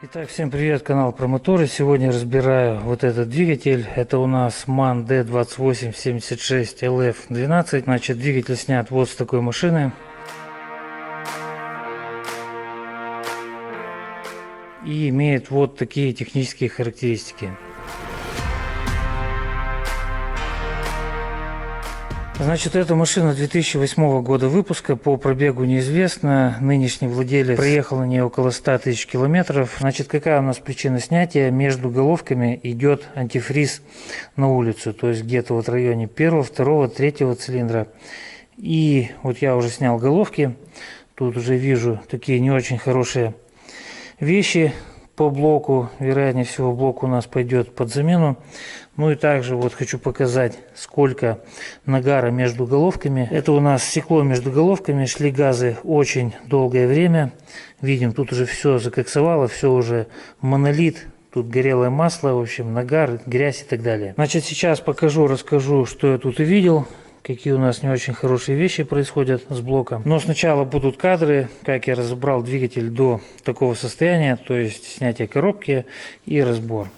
Итак, всем привет, канал про моторы. Сегодня разбираю вот этот двигатель. Это у нас MAN D2876LF12. Значит, двигатель снят вот с такой машины. И имеет вот такие технические характеристики. Значит, эта машина 2008 года выпуска, по пробегу неизвестно. Нынешний владелец проехал на ней около 100 тысяч километров. Значит, какая у нас причина снятия? Между головками идет антифриз на улицу, то есть где-то вот в районе первого, второго, третьего цилиндра. И вот я уже снял головки. Тут уже вижу такие не очень хорошие вещи по блоку. Вероятнее всего, блок у нас пойдет под замену. Ну и также вот хочу показать, сколько нагара между головками. Это у нас стекло между головками, шли газы очень долгое время. Видим, тут уже все закоксовало, все уже монолит. Тут горелое масло, в общем, нагар, грязь и так далее. Значит, сейчас покажу, расскажу, что я тут увидел. Какие у нас не очень хорошие вещи происходят с блоком. Но сначала будут кадры, как я разобрал двигатель до такого состояния, то есть снятие коробки и разбор.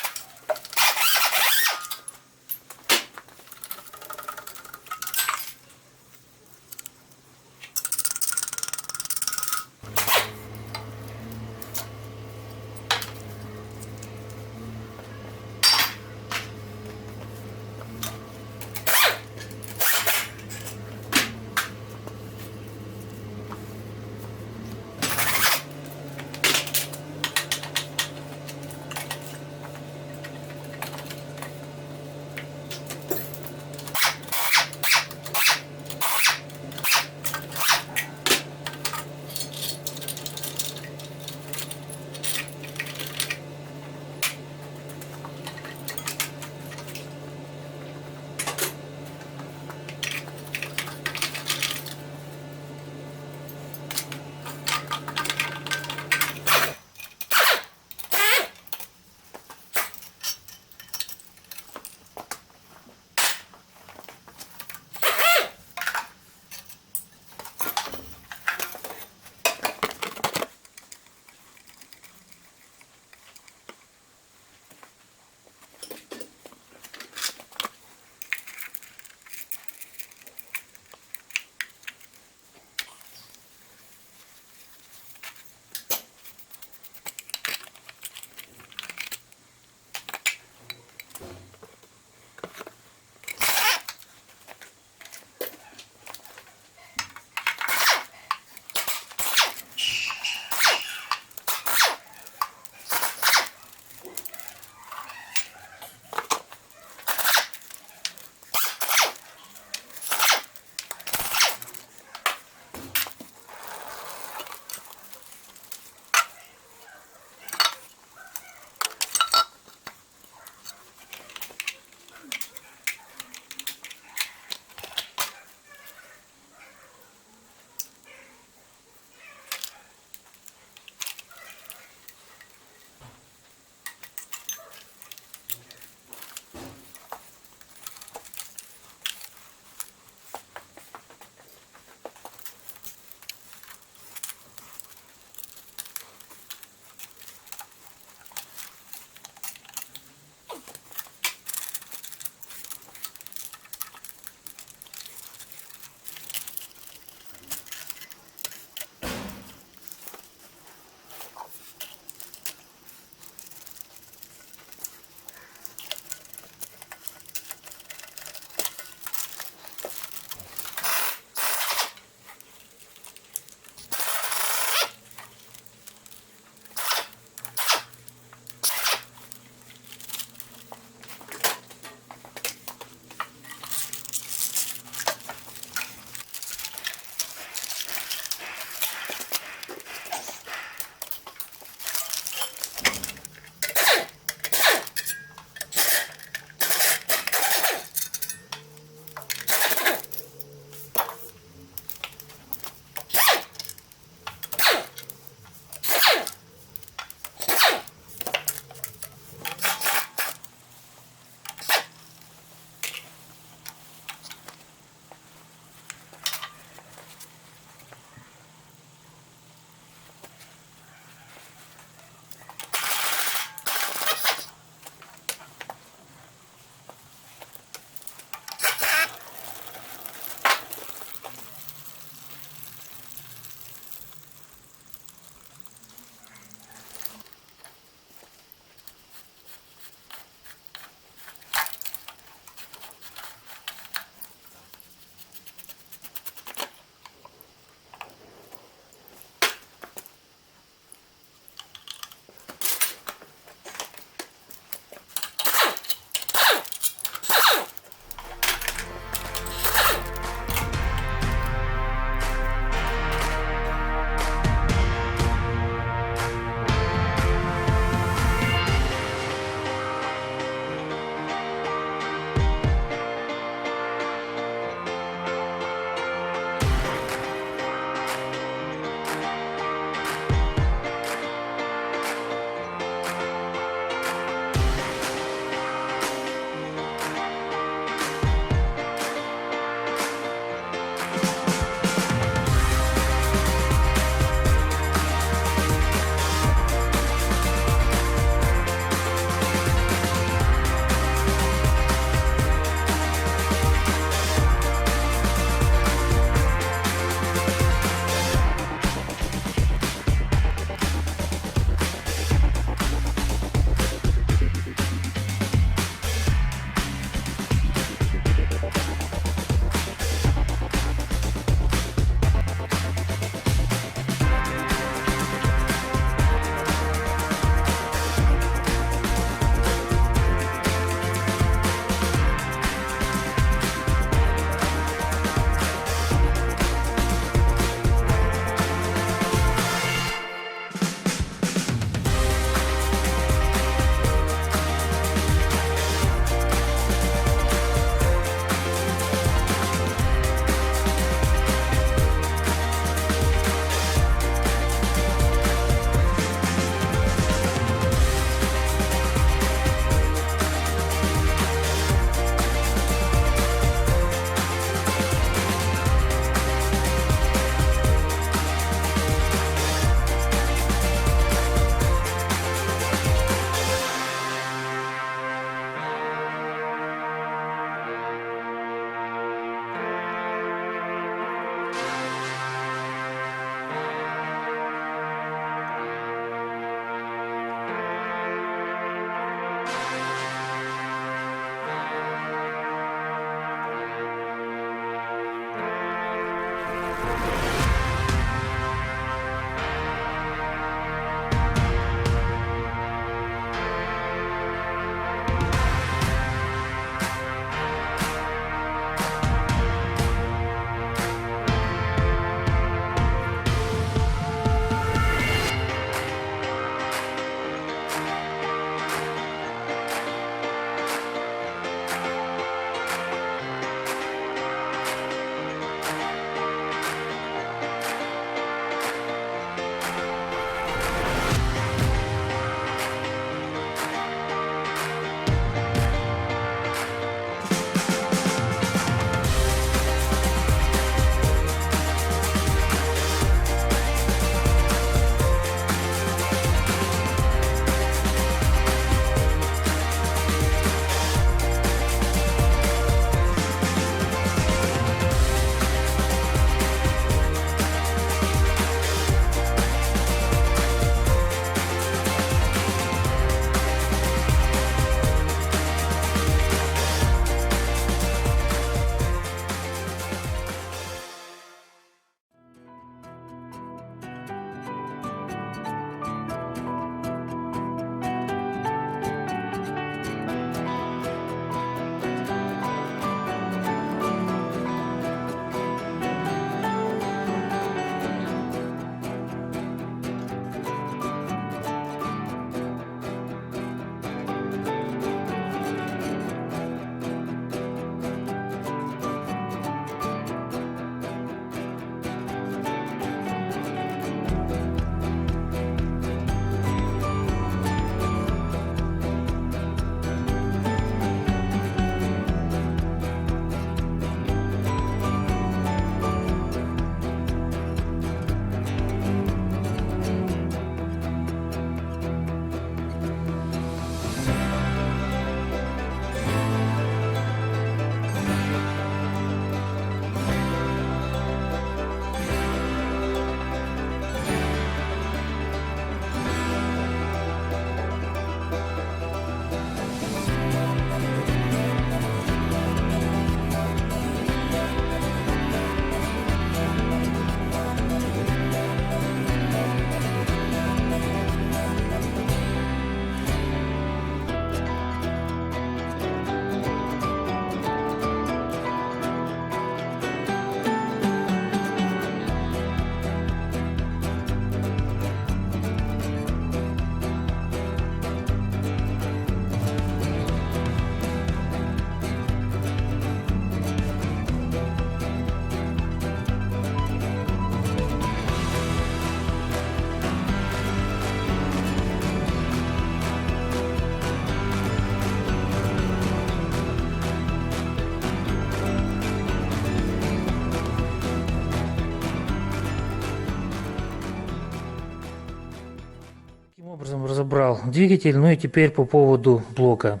разобрал двигатель. Ну и теперь по поводу блока.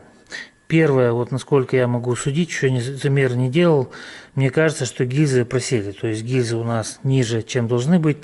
Первое, вот насколько я могу судить, еще замер не делал, мне кажется, что гильзы просели. То есть гильзы у нас ниже, чем должны быть.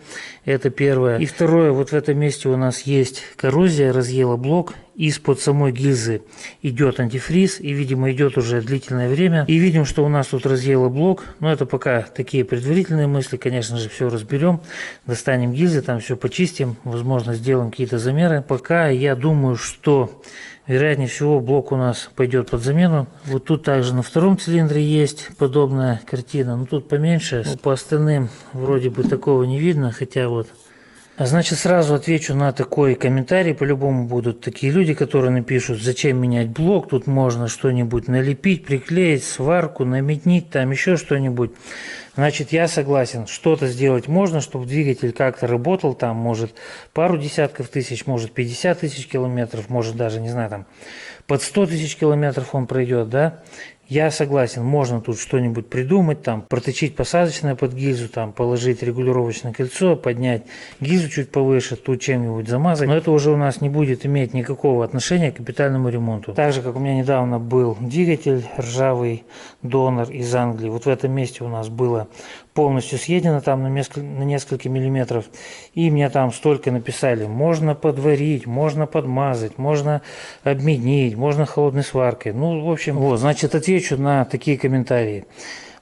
Это первое. И второе, вот в этом месте у нас есть коррозия, разъела блок. Из-под самой гильзы идет антифриз, и, видимо, идет уже длительное время. И видим, что у нас тут разъела блок. Но это пока такие предварительные мысли. Конечно же, все разберем. Достанем гильзы, там все почистим. Возможно, сделаем какие-то замеры. Пока я думаю, что вероятнее всего блок у нас пойдет под замену. Вот тут также на втором цилиндре есть подобная картина. Но тут поменьше. Ну, по остальным вроде бы такого не видно. Хотя вот. Значит, сразу отвечу на такой комментарий. По-любому будут такие люди, которые напишут, зачем менять блок, тут можно что-нибудь налепить, приклеить, сварку, наметнить, там еще что-нибудь. Значит, я согласен, что-то сделать можно, чтобы двигатель как-то работал, там, может, пару десятков тысяч, может, 50 тысяч километров, может, даже, не знаю, там, под 100 тысяч километров он пройдет, да. Я согласен, можно тут что-нибудь придумать, там, проточить посадочное под гильзу, там, положить регулировочное кольцо, поднять гильзу чуть повыше, тут чем-нибудь замазать. Но это уже у нас не будет иметь никакого отношения к капитальному ремонту. Так же, как у меня недавно был двигатель ржавый Донор из Англии. Вот в этом месте у нас было полностью съедено там на несколько миллиметров. И мне там столько написали, можно подварить, можно подмазать, можно обменить, можно холодной сваркой. Ну, в общем, вот, значит, отвечу на такие комментарии.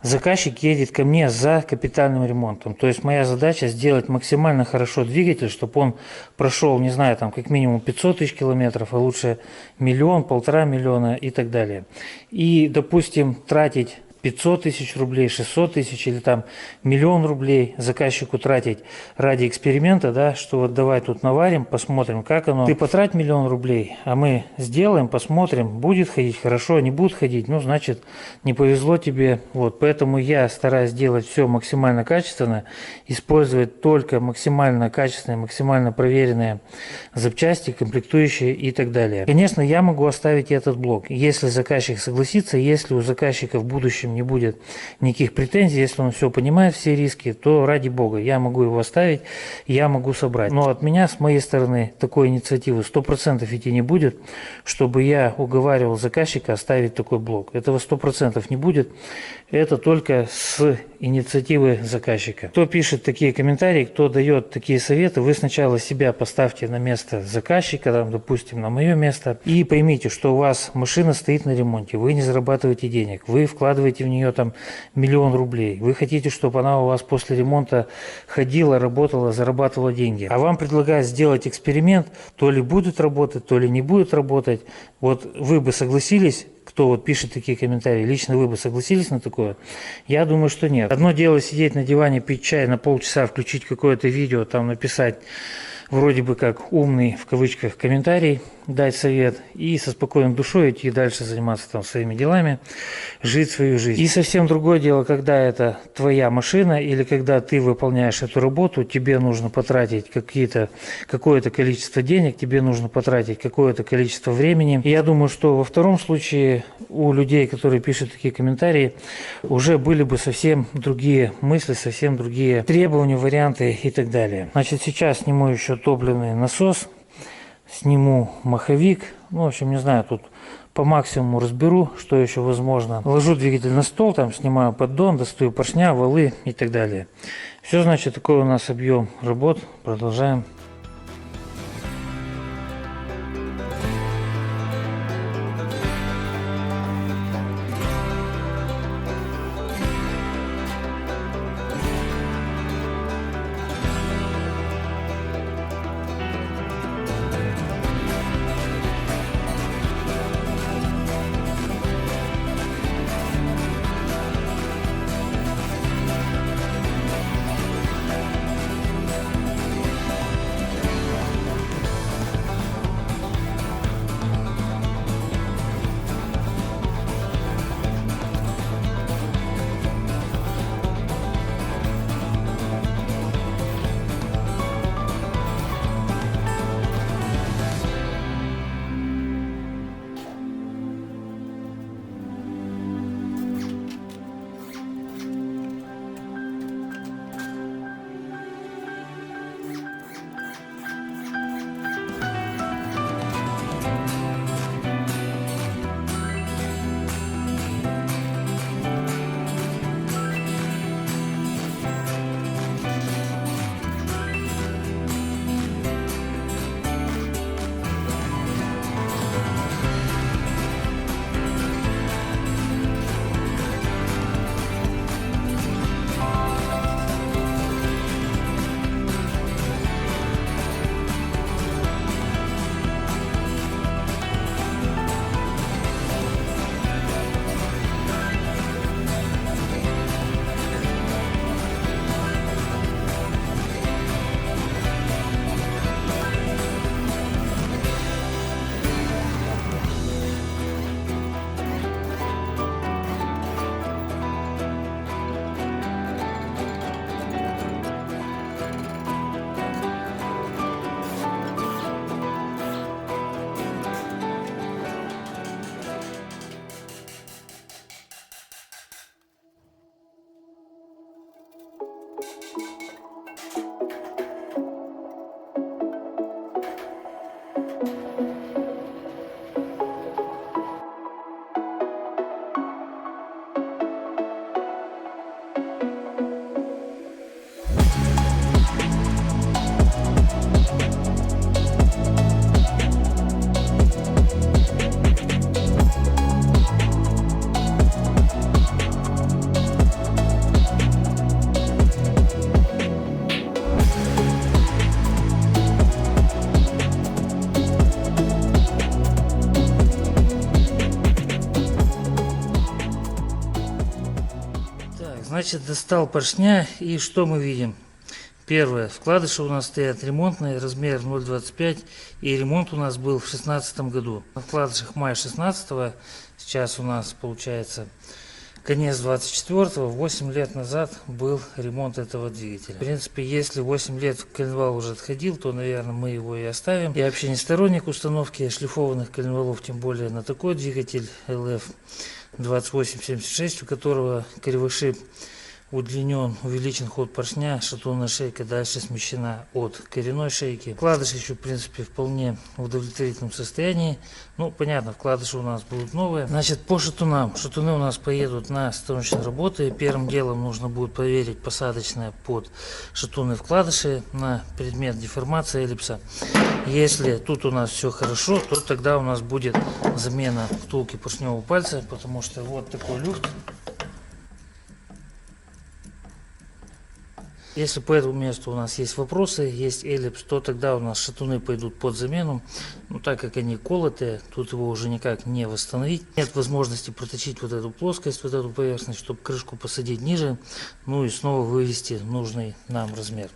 Заказчик едет ко мне за капитальным ремонтом. То есть моя задача сделать максимально хорошо двигатель, чтобы он прошел, не знаю, там как минимум 500 тысяч километров, а лучше миллион, 1,5 миллиона и так далее. И, допустим, тратить 500 тысяч рублей, 600 тысяч или там 1 000 000 рублей заказчику тратить ради эксперимента, да, что вот давай тут наварим, посмотрим, как оно. Ты потрать 1 000 000 рублей, а мы сделаем, посмотрим, будет ходить хорошо, не будет ходить, ну, значит, не повезло тебе. Вот, поэтому я стараюсь делать все максимально качественно, использовать только максимально качественные, максимально проверенные запчасти, комплектующие и так далее. Конечно, я могу оставить этот блок, если заказчик согласится, если у заказчика в будущем не будет никаких претензий, если он все понимает, все риски, то ради бога, я могу его оставить, я могу собрать. Но от меня, с моей стороны, такой инициативы 100% идти не будет, чтобы я уговаривал заказчика оставить такой блок. Этого 100% не будет, это только с инициативы заказчика. Кто пишет такие комментарии, кто дает такие советы, вы сначала себя поставьте на место заказчика, там, допустим, на мое место, и поймите, что у вас машина стоит на ремонте, вы не зарабатываете денег, вы вкладываете в нее там 1 000 000 рублей, вы хотите, чтобы она у вас после ремонта ходила, работала, зарабатывала деньги, а вам предлагают сделать эксперимент, то ли будет работать, то ли не будет работать. Вот вы бы согласились, кто вот пишет такие комментарии, лично вы бы согласились на такое? Я думаю, что нет. Одно дело сидеть на диване, пить чай на полчаса, включить какое-то видео, там написать вроде бы как умный, в кавычках, комментарий, дать совет и со спокойной душой идти дальше заниматься там своими делами, жить свою жизнь. И совсем другое дело, когда это твоя машина или когда ты выполняешь эту работу, тебе нужно потратить какое-то количество денег, тебе нужно потратить какое-то количество времени. И я думаю, что во втором случае у людей, которые пишут такие комментарии, уже были бы совсем другие мысли, совсем другие требования, варианты и так далее. Значит, сейчас сниму еще топливный насос, сниму маховик, ну, в общем, не знаю, тут по максимуму разберу, что еще возможно. Ложу двигатель на стол, там снимаю поддон, достаю поршня, валы и так далее. Все, значит, такой у нас объем работ. Продолжаем. Значит, достал поршня, и что мы видим? Первое, вкладыши у нас стоят ремонтные, размер 0,25, и ремонт у нас был в 2016 году. На вкладышах мая 16, сейчас у нас получается конец 24-го, 8 лет назад был ремонт этого двигателя. В принципе, если 8 лет коленвал уже отходил, то, наверное, мы его и оставим. Я вообще не сторонник установки шлифованных коленвалов, тем более на такой двигатель LF 2876, у которого кривой шип удлинен, увеличен ход поршня, шатунная шейка дальше смещена от коренной шейки. Вкладыши еще, в принципе, вполне в удовлетворительном состоянии. Ну, понятно, вкладыши у нас будут новые. Значит, по шатунам. Шатуны у нас поедут на станочные работы. Первым делом нужно будет проверить посадочное под шатунные вкладыши на предмет деформации эллипса. Если тут у нас все хорошо, то тогда у нас будет замена втулки поршневого пальца, потому что вот такой люфт. Если по этому месту у нас есть вопросы, есть эллипс, то тогда у нас шатуны пойдут под замену. Но так как они колотые, тут его уже никак не восстановить. Нет возможности проточить вот эту плоскость, вот эту поверхность, чтобы крышку посадить ниже, ну и снова вывести нужный нам размер.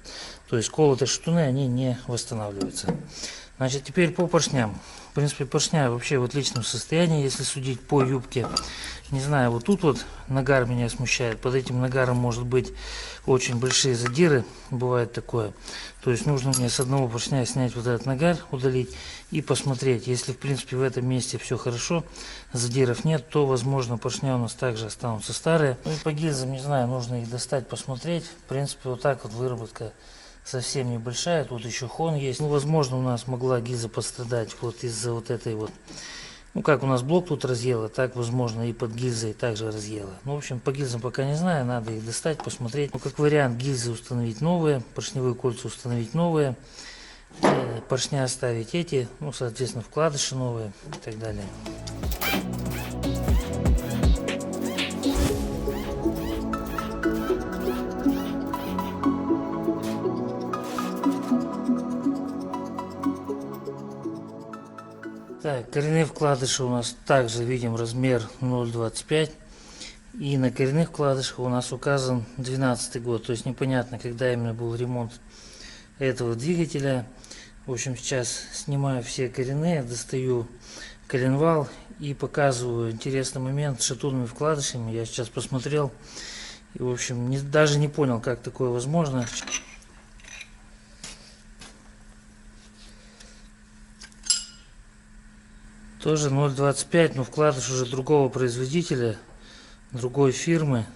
То есть колотые шатуны, они не восстанавливаются. Значит, теперь по поршням. В принципе, поршня вообще в отличном состоянии, если судить по юбке. Не знаю, вот тут вот нагар меня смущает. Под этим нагаром может быть очень большие задиры. Бывает такое. То есть нужно мне с одного поршня снять вот этот нагар, удалить и посмотреть. Если в принципе в этом месте все хорошо, задиров нет, то возможно поршня у нас также останутся старые. Ну и по гильзам, не знаю, нужно их достать, посмотреть. В принципе, вот так вот выработка совсем небольшая. Тут еще хон есть. Ну, возможно, у нас могла гильза пострадать вот из-за вот этой вот. Ну, как у нас блок тут разъела, так, возможно, и под гильзой также разъела. Ну, в общем, по гильзам пока не знаю, надо их достать, посмотреть. Ну, как вариант, гильзы установить новые, поршневые кольца установить новые, поршня оставить эти, ну, соответственно, вкладыши новые и так далее. Так, коренные вкладыши у нас также видим размер 0,25. И на коренных вкладышах у нас указан 12 год. То есть непонятно, когда именно был ремонт этого двигателя. В общем, сейчас снимаю все коренные, достаю коленвал и показываю интересный момент с шатунными вкладышами. Я сейчас посмотрел и, в общем, даже не понял, как такое возможно. Тоже 0,25, но вкладыш уже другого производителя, другой фирмы.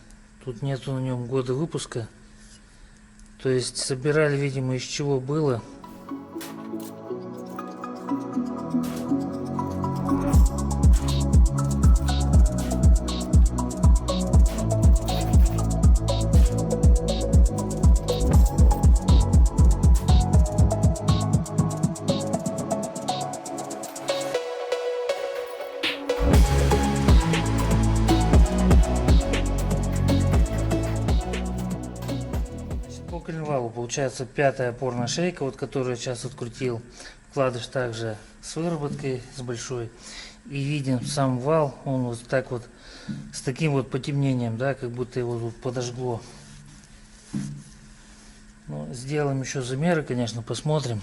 Тут нету на нем года выпуска. То есть собирали, видимо, из чего было. По коленвалу получается пятая опорная шейка, вот которую я сейчас открутил. Вкладыш также с выработкой, с большой. И виден сам вал, он вот так вот, с таким вот потемнением, да, как будто его тут подожгло. Ну, сделаем еще замеры, конечно, посмотрим.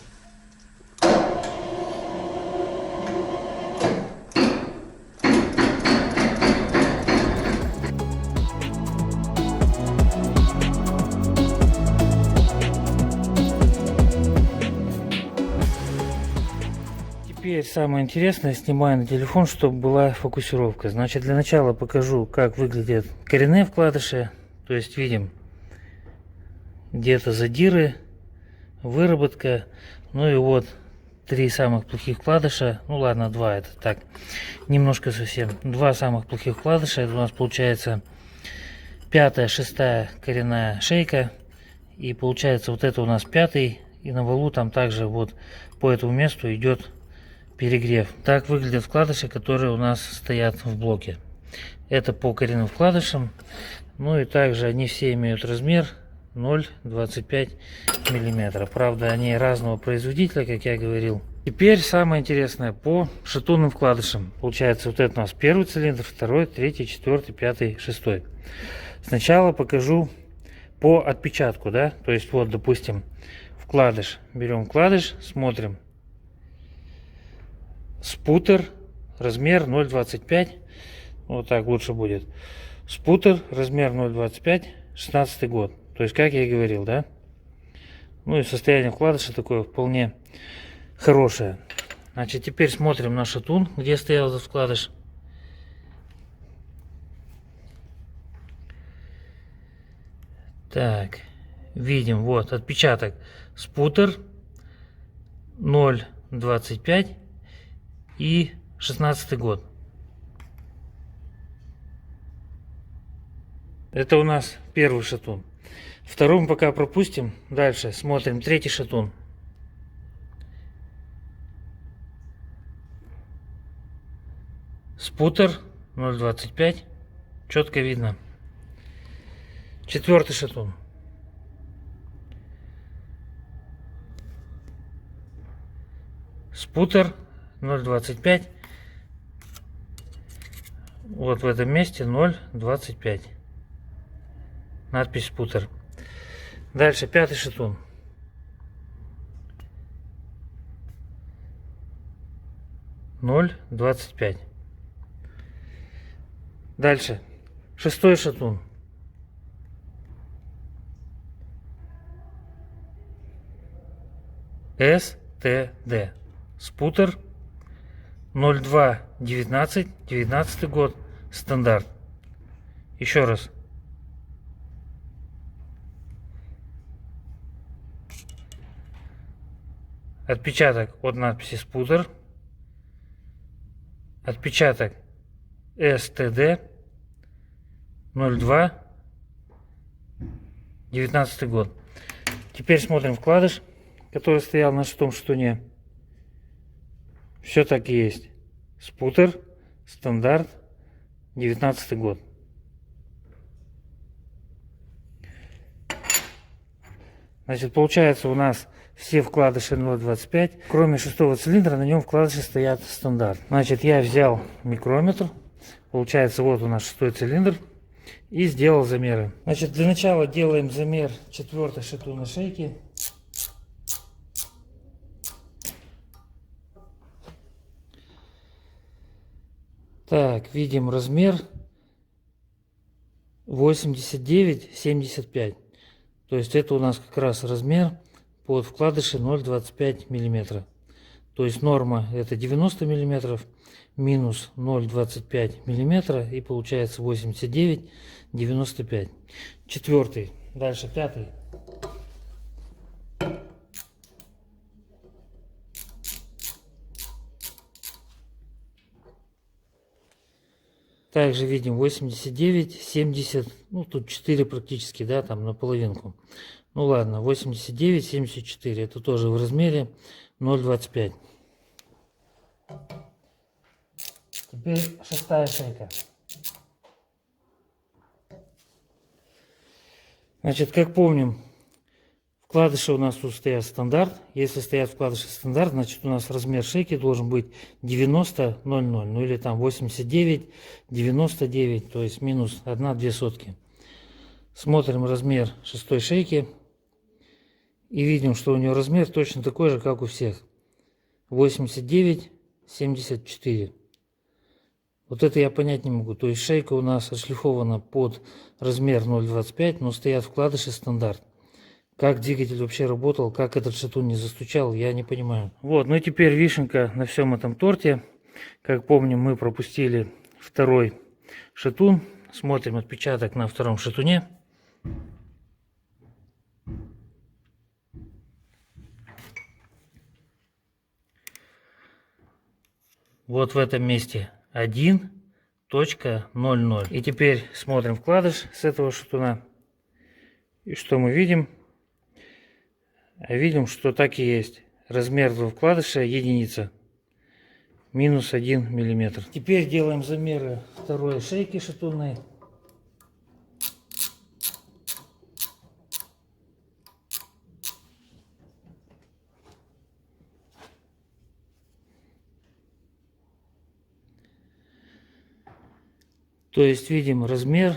Теперь самое интересное снимаю на телефон, чтобы была фокусировка. Значит, для начала покажу, как выглядят коренные вкладыши. То есть видим где-то задиры, выработка. Ну и вот три самых плохих вкладыша. Ну ладно, два, это так, немножко совсем. Два самых плохих вкладыша. Это у нас получается пятая, шестая коренная шейка. И получается вот это у нас пятый. И на валу там также вот по этому месту идет перегрев. Так выглядят вкладыши, которые у нас стоят в блоке. Это по коренным вкладышам. Ну и также они все имеют размер 0,25 мм. Правда, они разного производителя, как я говорил. Теперь самое интересное по шатунным вкладышам. Получается, вот это у нас первый цилиндр, второй, третий, четвертый, пятый, шестой. Сначала покажу по отпечатку, да, то есть вот, допустим, вкладыш. Берем вкладыш, смотрим. Спутер, размер 0,25. Вот так лучше будет. Спутер, размер 0,25, 16 год. То есть, как я и говорил, да. Ну и состояние вкладыша такое вполне хорошее. Значит, теперь смотрим на шатун, где стоял этот вкладыш. Так, видим, вот отпечаток. Спутер 0,25 и 16 год. Это у нас первый шатун. Второй мы пока пропустим. Дальше смотрим третий шатун. Спутер 0,25. Четко видно. Четвертый шатун. Спутер 0,25. Вот в этом месте 0,25. Надпись спутер. Дальше пятый шатун. Ноль 25. Дальше шестой шатун. СТД. Спутер 0219, 19 год, стандарт. Еще раз. Отпечаток от надписи спутер. Отпечаток СТД 02 19 год. Теперь смотрим вкладыш, который стоял на шестом шатуне. Все так и есть. Спутер, стандарт, 19 год. Значит, получается у нас все вкладыши 0,25. Кроме шестого цилиндра на нем вкладыши стоят стандарт. Значит, я взял микрометр. Получается, вот у нас шестой цилиндр. И сделал замеры. Значит, для начала делаем замер четвертой шатунной шейки. Так, видим размер 89-75. То есть это у нас как раз размер под вкладыши 0,25 мм. То есть норма это 90 мм минус 0,25 мм и получается 89-95. Четвертый. Дальше пятый. Также видим 89, 70, ну тут 4 практически, да, там на половинку. Ну ладно, 89, 74, это тоже в размере 0,25. Теперь шестая шейка. Значит, как помним, вкладыши у нас тут стоят стандарт. Если стоят вкладыши стандарт, значит у нас размер шейки должен быть 90-00. Ну или там 89-99, то есть минус 1-2 сотки. Смотрим размер шестой шейки. И видим, что у нее размер точно такой же, как у всех. 89-74. Вот это я понять не могу. То есть шейка у нас отшлифована под размер 0,25, но стоят вкладыши стандарт. Как двигатель вообще работал, как этот шатун не застучал, я не понимаю. Вот, ну и теперь вишенка на всем этом торте. Как помним, мы пропустили второй шатун. Смотрим отпечаток на втором шатуне. Вот в этом месте 1.00. И теперь смотрим вкладыш с этого шатуна. И что мы видим? Видим, что так и есть. Размер этого вкладыша единица. Минус 1 мм. Теперь делаем замеры второй шейки шатунной. То есть видим размер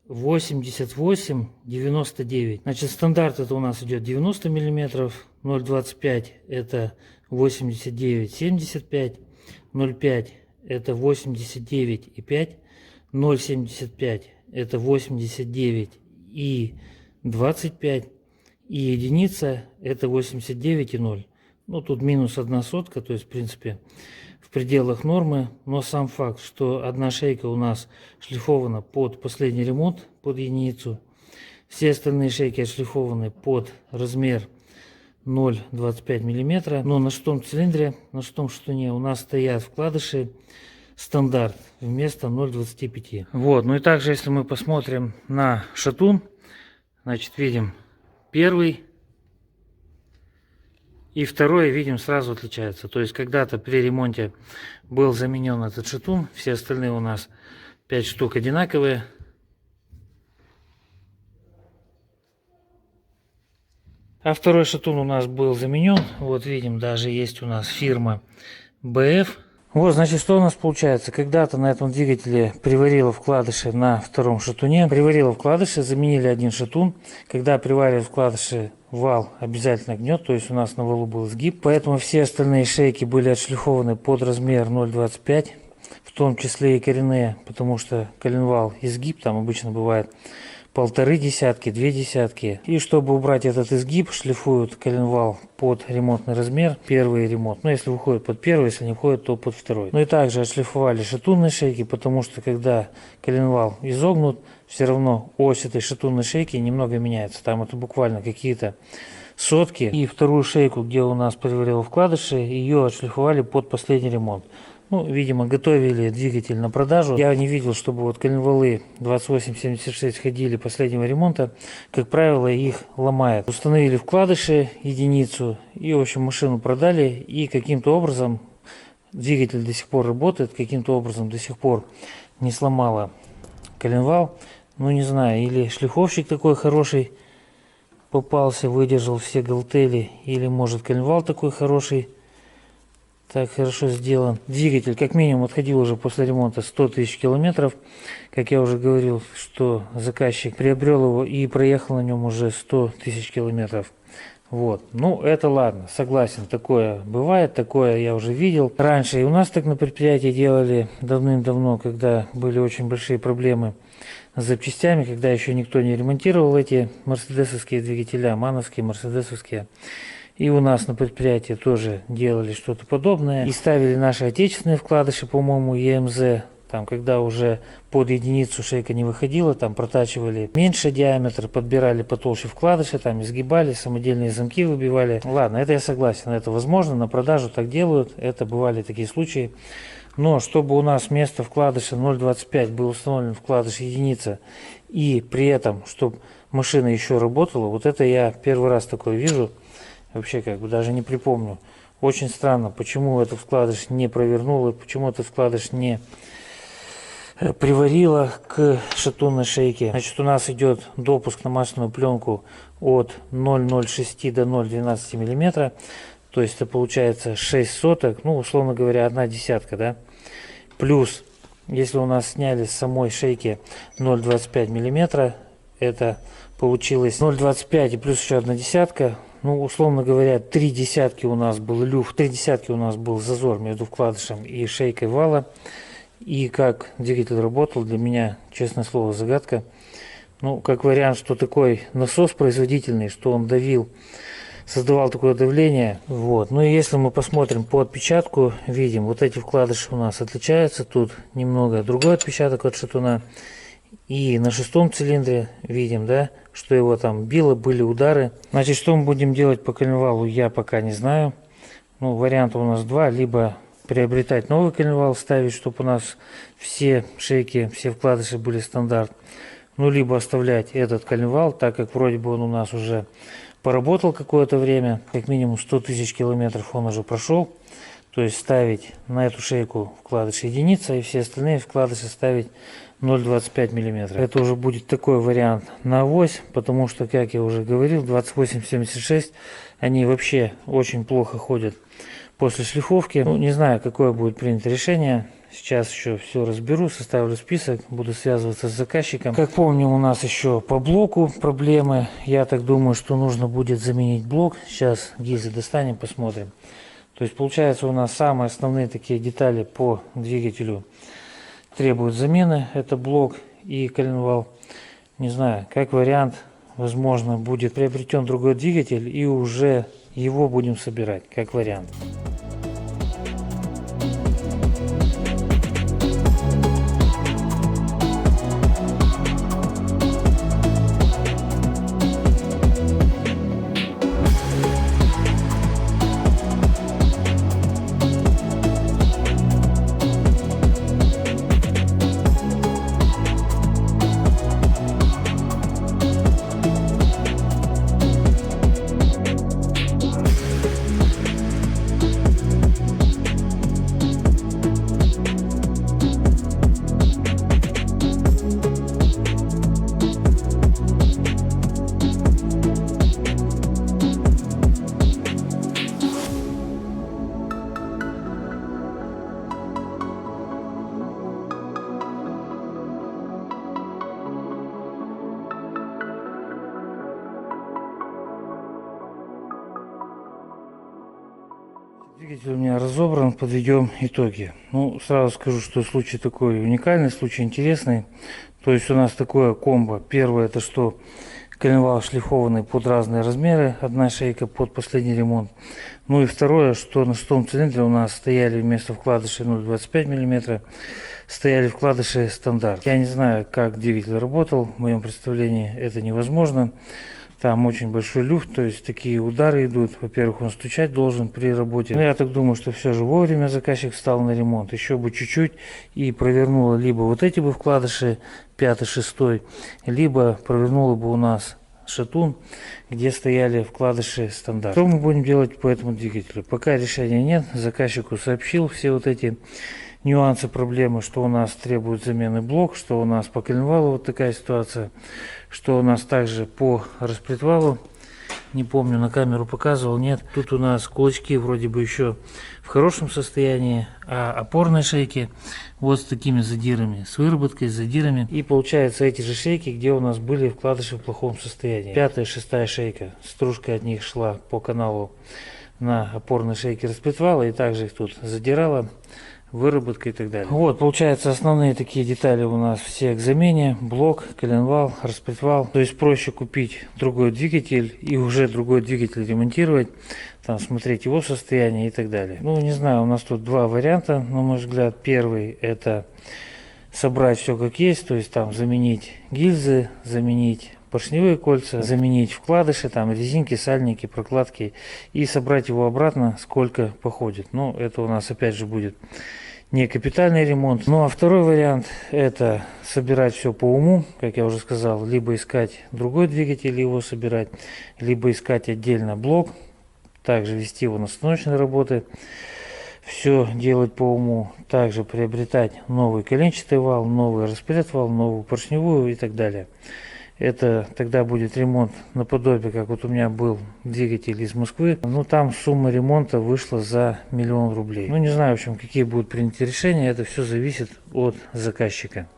88-99. Значит, стандарт это у нас идет 90 миллиметров, 0,25 это 89-75, 0,5 это 89,5, 0,75 это 89 и 25, и единица это 89,0. Ну, тут минус 1 сотка, то есть, в принципе, в пределах нормы. Но сам факт, что одна шейка у нас шлифована под последний ремонт, под единицу. Все остальные шейки отшлифованы под размер 0,25 мм. Но на шестом цилиндре, на шестом шатуне у нас стоят вкладыши стандарт вместо 0,25. Вот, ну и также, если мы посмотрим на шатун, значит, видим первый и второй, видим, сразу отличается. То есть когда-то при ремонте был заменен этот шатун, все остальные у нас 5 штук одинаковые. А второй шатун у нас был заменен. Вот видим, даже есть у нас фирма BF. Вот, значит, что у нас получается. Когда-то на этом двигателе приварило вкладыши на втором шатуне. Приварило вкладыши, заменили один шатун. Когда приваривали вкладыши, вал обязательно гнет. То есть у нас на валу был сгиб. Поэтому все остальные шейки были отшлифованы под размер 0,25. В том числе и коренные. Потому что коленвал изгиб там обычно бывает 1,5 десятки, 2 десятки. И чтобы убрать этот изгиб, шлифуют коленвал под ремонтный размер, первый ремонт. Но если выходит под первый, если не входит, то под второй. Ну и также отшлифовали шатунные шейки, потому что когда коленвал изогнут, все равно ось этой шатунной шейки немного меняется. Там это буквально какие-то сотки. И вторую шейку, где у нас приварило вкладыши, ее отшлифовали под последний ремонт. Ну, видимо, готовили двигатель на продажу. Я не видел, чтобы вот коленвалы 2876 ходили последнего ремонта. Как правило, их ломает. Установили вкладыши, единицу, и, в общем, машину продали. И каким-то образом двигатель до сих пор работает, каким-то образом до сих пор не сломало коленвал. Ну, не знаю, или шлифовщик такой хороший попался, выдержал все галтели, или, может, коленвал такой хороший, так хорошо сделан. Двигатель как минимум отходил уже после ремонта 100 тысяч километров. Как я уже говорил, что заказчик приобрел его и проехал на нем уже 100 тысяч километров. Вот. Ну, это ладно, согласен, такое бывает, такое я уже видел. Раньше и у нас так на предприятии делали давным-давно, когда были очень большие проблемы с запчастями, когда еще никто не ремонтировал эти мерседесовские двигателя, мановские, мерседесовские. И у нас на предприятии тоже делали что-то подобное. И ставили наши отечественные вкладыши, по-моему, EMZ. Там, когда уже под единицу шейка не выходила, там протачивали меньше диаметр, подбирали потолще вкладыши, там изгибали, самодельные замки выбивали. Ладно, это я согласен, это возможно, на продажу так делают, это бывали такие случаи. Но чтобы у нас вместо вкладыша 0,25 был установлен вкладыш единица, и при этом, чтобы машина еще работала, вот это я первый раз такое вижу. Вообще, как бы даже не припомню. Очень странно, почему этот вкладыш не провернуло, почему этот вкладыш не приварило к шатунной шейке. Значит, у нас идет допуск на масляную пленку от 0,06 до 0,12 мм. То есть это получается 6 соток, ну, условно говоря, 1 десятка, да. Плюс, если у нас сняли с самой шейки 0,25 мм, это получилось 0,25 и плюс еще 1 десятка. Ну, условно говоря, 3 десятки у нас был люфт, 3 десятки у нас был зазор между вкладышем и шейкой вала. И как двигатель работал, для меня, честное слово, загадка. Ну, как вариант, что такой насос производительный, что он давил, создавал такое давление. Вот. Ну и если мы посмотрим по отпечатку, видим, вот эти вкладыши у нас отличаются. Тут немного другой отпечаток от шатуна. И на шестом цилиндре видим, да, что его там било, были удары. Значит, что мы будем делать по коленвалу, я пока не знаю. Ну, вариантов у нас два. Либо приобретать новый коленвал, ставить, чтобы у нас все шейки, все вкладыши были стандарт. Ну, либо оставлять этот коленвал, так как вроде бы он у нас уже поработал какое-то время. Как минимум 100 тысяч километров он уже прошел. То есть ставить на эту шейку вкладыш единица и все остальные вкладыши ставить 0,25 мм. Это уже будет такой вариант на авось, потому что, как я уже говорил, 2876 они вообще очень плохо ходят после шлифовки. Ну, не знаю, какое будет принято решение. Сейчас еще все разберу, составлю список, буду связываться с заказчиком. Как помню, у нас еще по блоку проблемы. Я так думаю, что нужно будет заменить блок. Сейчас гильзы достанем, посмотрим. То есть получается у нас самые основные такие детали по двигателю требуют замены. Это блок и коленвал. Не знаю, как вариант, возможно, будет приобретен другой двигатель и уже его будем собирать, как вариант. Двигатель у меня разобран, подведем итоги. Ну, сразу скажу, что случай такой уникальный, случай интересный. То есть у нас такое комбо. Первое, это что коленвал шлифованный под разные размеры, одна шейка под последний ремонт. Ну и второе, что на шестом цилиндре у нас стояли вместо вкладышей 0,25 мм, стояли вкладыши стандарт. Я не знаю, как двигатель работал, в моем представлении это невозможно. Там очень большой люфт, то есть такие удары идут. Во-первых, он стучать должен при работе. Но я так думаю, что все же вовремя заказчик встал на ремонт. Еще бы чуть-чуть и провернуло либо вот эти бы вкладыши 5-6, либо провернуло бы у нас шатун, где стояли вкладыши стандарт. Что мы будем делать по этому двигателю? Пока решения нет. Заказчику сообщил все вот эти нюансы, проблемы, что у нас требует замены блок, что у нас по коленвалу вот такая ситуация, что у нас также по распредвалу, не помню, на камеру показывал, нет. Тут у нас кулачки вроде бы еще в хорошем состоянии, а опорные шейки вот с такими задирами, с выработкой, с задирами. И получается эти же шейки, где у нас были вкладыши в плохом состоянии. 5-я, 6-я шейка, стружка от них шла по каналу на опорной шейке распредвала и также их тут задирала, выработка и так далее. Вот, получается, основные такие детали у нас все к замене: блок, коленвал, распредвал. То есть проще купить другой двигатель и уже другой двигатель ремонтировать, там смотреть его состояние и так далее. Ну, не знаю, у нас тут два варианта, на мой взгляд. Первый — это собрать все как есть, то есть там заменить гильзы, заменить поршневые кольца, заменить вкладыши, там резинки, сальники, прокладки и собрать его обратно, сколько походит. Но это у нас опять же будет не капитальный ремонт. Ну а второй вариант — это собирать все по уму, как я уже сказал, либо искать другой двигатель и его собирать, либо искать отдельно блок, также вести его на станочные работы, все делать по уму, также приобретать новый коленчатый вал, новый распредвал, новую поршневую и так далее. Это тогда будет ремонт наподобие, как вот у меня был двигатель из Москвы. Ну, там сумма ремонта вышла за 1 000 000 рублей. Ну, не знаю, в общем, какие будут приняты решения. Это все зависит от заказчика.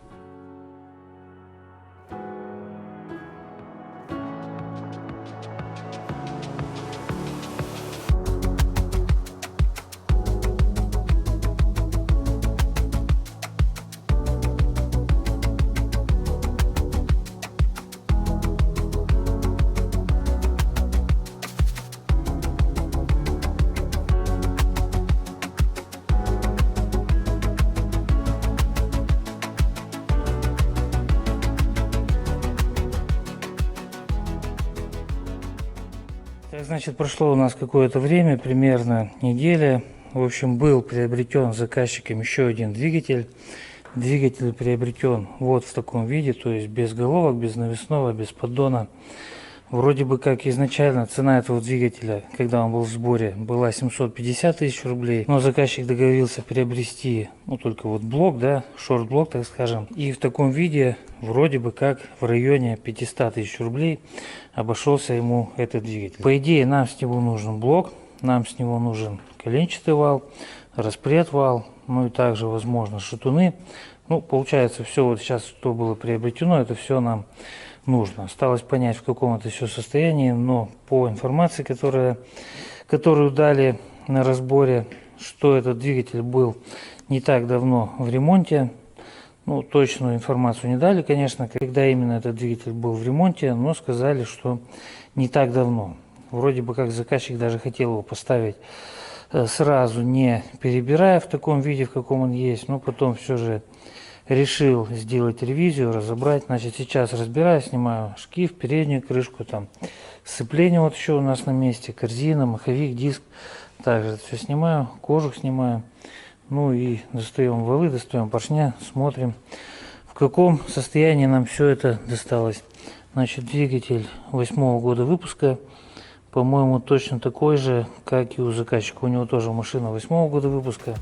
Так, значит, прошло у нас какое-то время, примерно неделя. В общем, был приобретен заказчиком еще один двигатель. Двигатель приобретен вот в таком виде, то есть без головок, без навесного, без поддона. Вроде бы как изначально цена этого двигателя, когда он был в сборе, была 750 тысяч рублей. Но заказчик договорился приобрести, ну, только вот блок, да, шорт-блок, так скажем. И в таком виде вроде бы как в районе 500 тысяч рублей обошелся ему этот двигатель. По идее, нам с него нужен блок, нам с него нужен коленчатый вал, распредвал, ну и также, возможно, шатуны. Ну, получается, все вот сейчас, что было приобретено, это все нам нужно. Осталось понять, в каком это все состоянии, но по информации, которую дали на разборе, что этот двигатель был не так давно в ремонте. Ну, точную информацию не дали, конечно, когда именно этот двигатель был в ремонте, но сказали, что не так давно. Вроде бы как заказчик даже хотел его поставить сразу, не перебирая в таком виде, в каком он есть, но потом все же решил сделать ревизию, разобрать. Значит, сейчас разбираю, снимаю шкив, переднюю крышку, там сцепление вот еще у нас на месте, корзина, маховик, диск. Также это все снимаю, кожух снимаю. Ну и достаем валы, достаем поршня, смотрим, в каком состоянии нам все это досталось. Значит, двигатель 8-го года выпуска, по-моему, точно такой же, как и у заказчика. У него тоже машина 8-го года выпуска.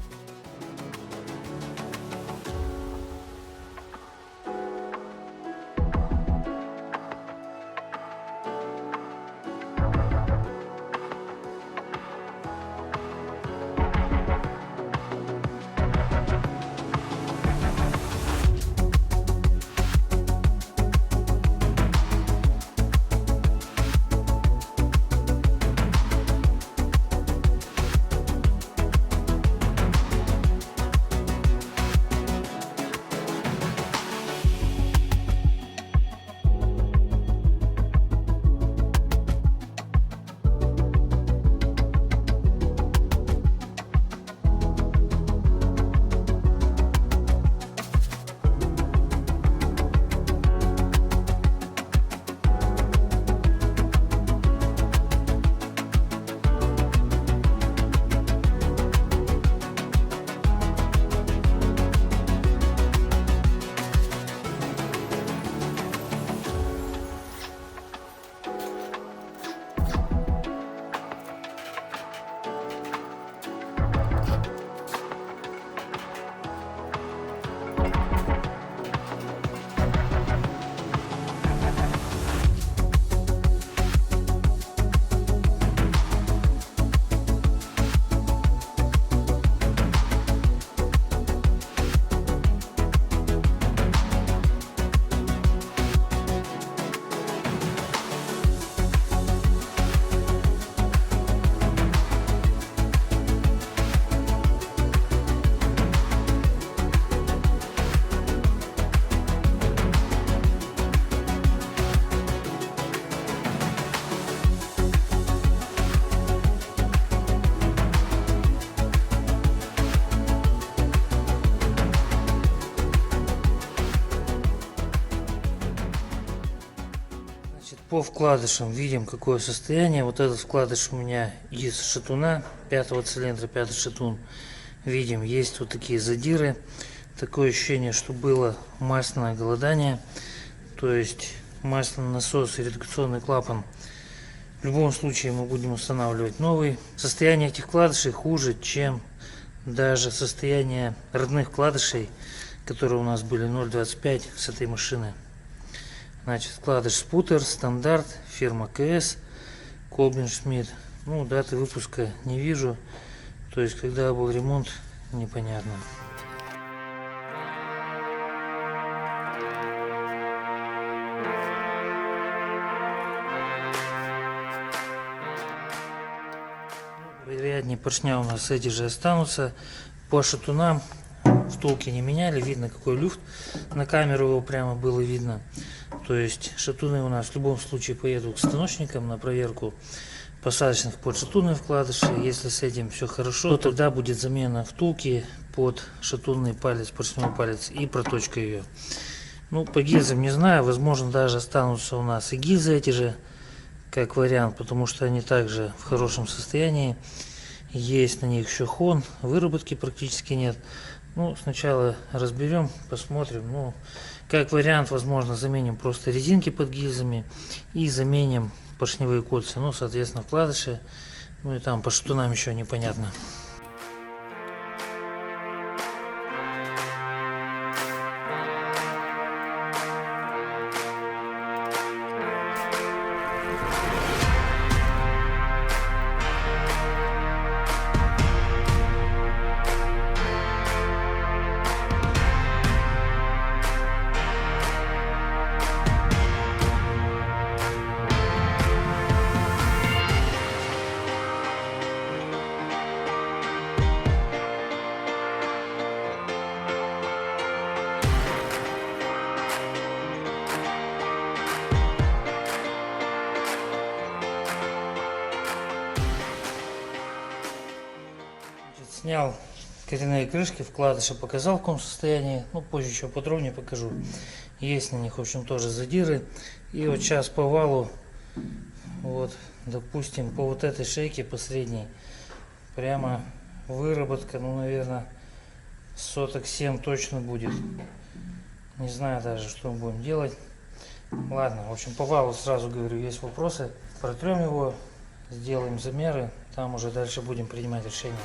По вкладышам видим, какое состояние. Вот этот вкладыш у меня из шатуна 5-го цилиндра, 5-й шатун. Видим, есть вот такие задиры. Такое ощущение, что было масляное голодание. То есть масляный насос и редукционный клапан. В любом случае мы будем устанавливать новый. Состояние этих вкладышей хуже, чем даже состояние родных вкладышей, которые у нас были 0,25 с этой машины. Значит, вкладыш спутер, стандарт, фирма КС, Колбин Шмидт. Ну, даты выпуска не вижу. То есть, когда был ремонт, непонятно. Вероятнее, поршня у нас эти же останутся. По шатунам втулки не меняли. Видно, какой люфт. На камеру его прямо было видно. То есть шатуны у нас в любом случае поедут к станочникам на проверку посадочных под шатунные вкладыши. Если с этим все хорошо, то тогда будет замена втулки под шатунный палец, поршневой палец и проточка ее. Ну, по гильзам не знаю, возможно, даже останутся у нас и гильзы эти же, как вариант, потому что они также в хорошем состоянии. Есть на них еще хон, выработки практически нет. Ну, сначала разберем, посмотрим. Ну, как вариант, возможно, заменим просто резинки под гильзами и заменим поршневые кольца. Ну, соответственно, вкладыши. Ну и там по шатунам еще непонятно. Снял коренные крышки, вкладыши показал в каком состоянии. Ну, позже еще подробнее покажу. Есть на них, в общем, тоже задиры. И вот сейчас по валу, вот, допустим, по вот этой шейке, по средней, прямо выработка, ну, наверное, соток 7 точно будет. Не знаю даже, что мы будем делать. Ладно, в общем, по валу сразу говорю, есть вопросы. Протрем его, сделаем замеры, там уже дальше будем принимать решение.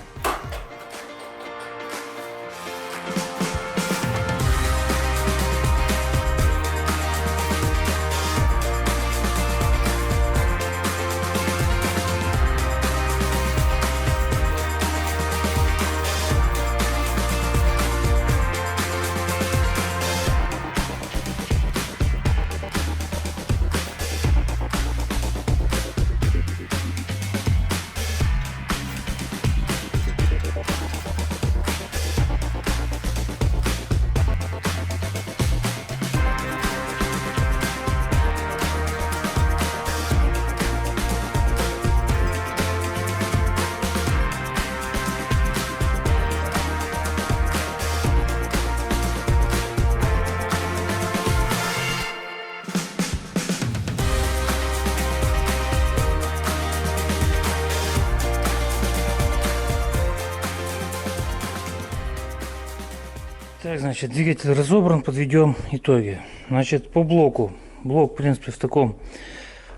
Так, значит, двигатель разобран, подведем итоги. Значит, по блоку. Блок, в принципе, в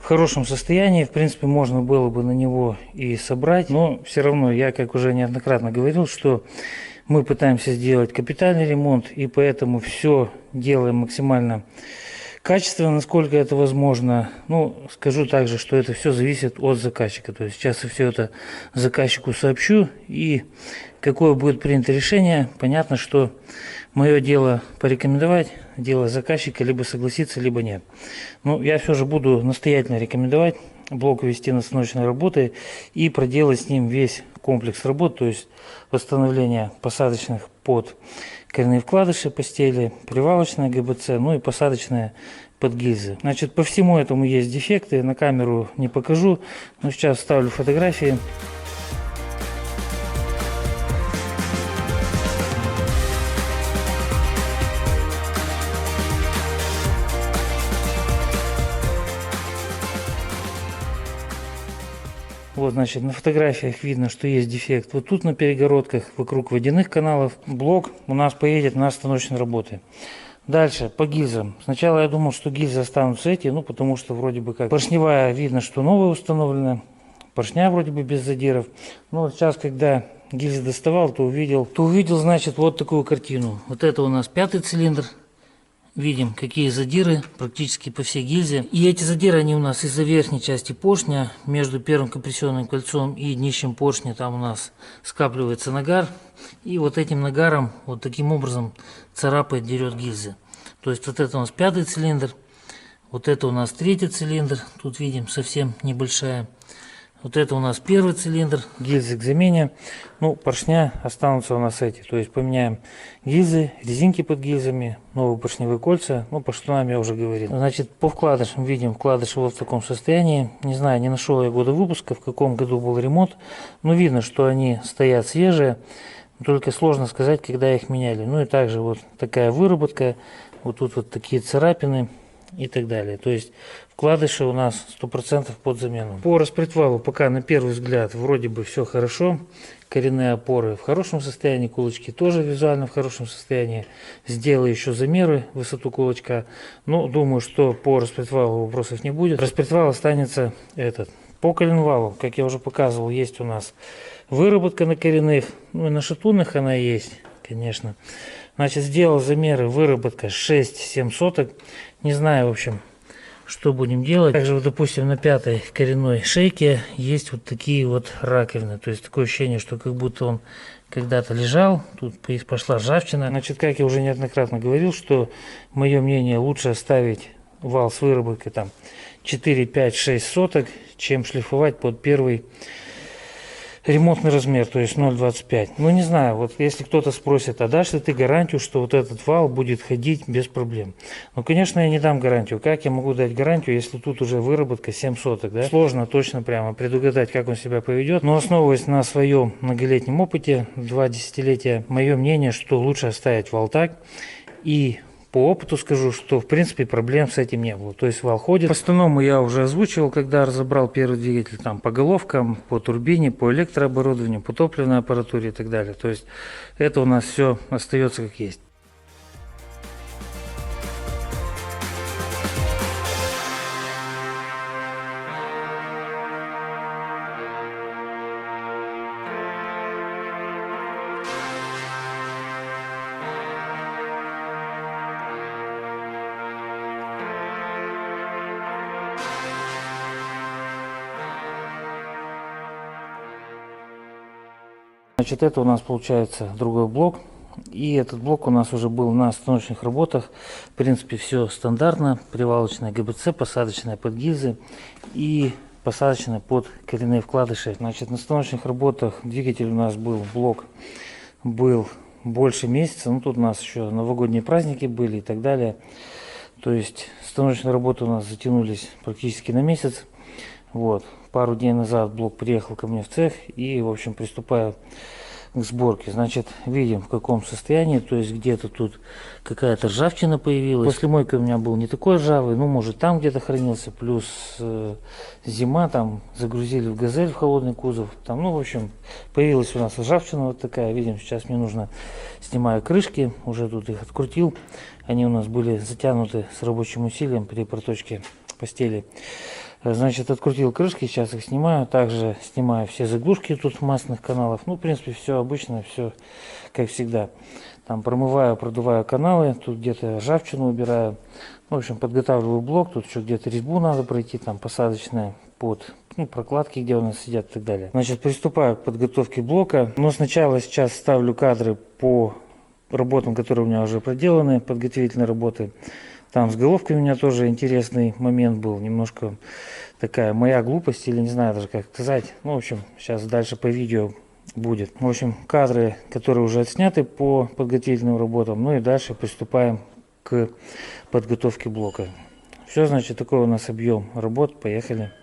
хорошем состоянии. В принципе, можно было бы на него и собрать. Но все равно, я, как уже неоднократно говорил, что мы пытаемся сделать капитальный ремонт. И поэтому все делаем максимально качественно, насколько это возможно. Ну, скажу также, что это все зависит от заказчика. То есть сейчас я все это заказчику сообщу. И какое будет принято решение, понятно, что мое дело порекомендовать, дело заказчика, либо согласиться, либо нет. Но я все же буду настоятельно рекомендовать блок ввести на остановочные работы и проделать с ним весь комплекс работ, то есть восстановление посадочных под коренные вкладыши постели, привалочная ГБЦ, ну и посадочная под гильзы. Значит, по всему этому есть дефекты, на камеру не покажу, но сейчас вставлю фотографии. Вот, значит, на фотографиях видно, что есть дефект. Вот тут на перегородках вокруг водяных каналов блок у нас поедет на остановочные работы. Дальше, по гильзам. Сначала я думал, что гильзы останутся эти, ну, потому что вроде бы как поршневая, видно, что новая установлена. Поршня вроде бы без задиров. Но вот сейчас, когда гильзы доставал, то увидел, значит, вот такую картину. Вот это у нас 5-й цилиндр. Видим, какие задиры практически по всей гильзе. И эти задиры, они у нас из-за верхней части поршня, между первым компрессионным кольцом и днищем поршня, там у нас скапливается нагар. И вот этим нагаром, вот таким образом царапает, дерет гильзы. То есть вот это у нас 5-й цилиндр, вот это у нас 3-й цилиндр, тут видим совсем небольшая. Вот это у нас 1-й цилиндр, гильзы к замене. Ну, поршня останутся у нас эти. То есть поменяем гильзы, резинки под гильзами, новые поршневые кольца. Ну, по штанам я уже говорил. Значит, по вкладышам видим, вкладыши вот в таком состоянии. Не знаю, не нашел я года выпуска, в каком году был ремонт. Но видно, что они стоят свежие. Только сложно сказать, когда их меняли. Ну и также вот такая выработка. Вот тут вот такие царапины и так далее. То есть вкладыши у нас 100% под замену. По распредвалу пока на первый взгляд вроде бы все хорошо. Коренные опоры в хорошем состоянии, кулачки тоже визуально в хорошем состоянии. Сделаю еще замеры высоту кулачка. Но думаю, что по распредвалу вопросов не будет. Распредвал останется этот. По коленвалу, как я уже показывал, есть у нас выработка на коренных. Ну и на шатунных она есть, конечно. Значит, сделал замеры, выработка 6-7 соток. Не знаю, в общем, что будем делать. Также, вот, допустим, на 5-й коренной шейке есть вот такие вот раковины. То есть такое ощущение, что как будто он когда-то лежал. Тут пошла ржавчина. Значит, как я уже неоднократно говорил, что мое мнение, лучше оставить вал с выработкой там 4, 5, 6 соток, чем шлифовать под первый ремонтный размер, то есть 0,25. Ну, не знаю, вот если кто-то спросит, а дашь ли ты гарантию, что вот этот вал будет ходить без проблем? Ну, конечно, я не дам гарантию. Как я могу дать гарантию, если тут уже выработка 7 соток, да? Сложно точно прямо предугадать, как он себя поведет. Но основываясь на своем многолетнем опыте, 2 десятилетия, мое мнение, что лучше оставить вал так. И по опыту скажу, что в принципе проблем с этим не было. То есть вал ходит. По остальному я уже озвучивал, когда разобрал первый двигатель, там по головкам, по турбине, по электрооборудованию, по топливной аппаратуре и так далее. То есть это у нас все остается как есть. Значит, это у нас получается другой блок. И этот блок у нас уже был на станочных работах. В принципе, все стандартно. Привалочная ГБЦ, посадочная под гильзы и посадочная под коренные вкладыши. Значит, на станочных работах двигатель у нас был, блок был больше месяца. Ну, тут у нас еще новогодние праздники были и так далее. То есть станочные работы у нас затянулись практически на месяц. Вот. Пару дней назад блок приехал ко мне в цех и, в общем, приступаю к сборке. Значит, видим, в каком состоянии. То есть где-то тут какая-то ржавчина появилась. После мойки у меня был не такой ржавый, ну, может, там где-то хранился. Плюс зима, там загрузили в газель, в холодный кузов. Там, ну, в общем, появилась у нас ржавчина вот такая. Видим, сейчас мне нужно, снимаю крышки, уже тут их открутил. Они у нас были затянуты с рабочим усилием при проточке постели. Значит, открутил крышки, сейчас их снимаю. Также снимаю все заглушки тут масляных каналов. Ну, в принципе, все обычно, все как всегда. Там промываю, продуваю каналы, тут где-то ржавчину убираю. В общем, подготавливаю блок, тут еще где-то резьбу надо пройти, там посадочная под прокладки, где у нас сидят и так далее. Значит, приступаю к подготовке блока. Но сначала сейчас ставлю кадры по работам, которые у меня уже проделаны, подготовительные работы. Там с головкой у меня тоже интересный момент был, немножко такая моя глупость, или не знаю даже как сказать. Ну, в общем, сейчас дальше по видео будет. В общем, кадры, которые уже отсняты по подготовительным работам, ну и дальше приступаем к подготовке блока. Все, значит, такой у нас объем работ, поехали.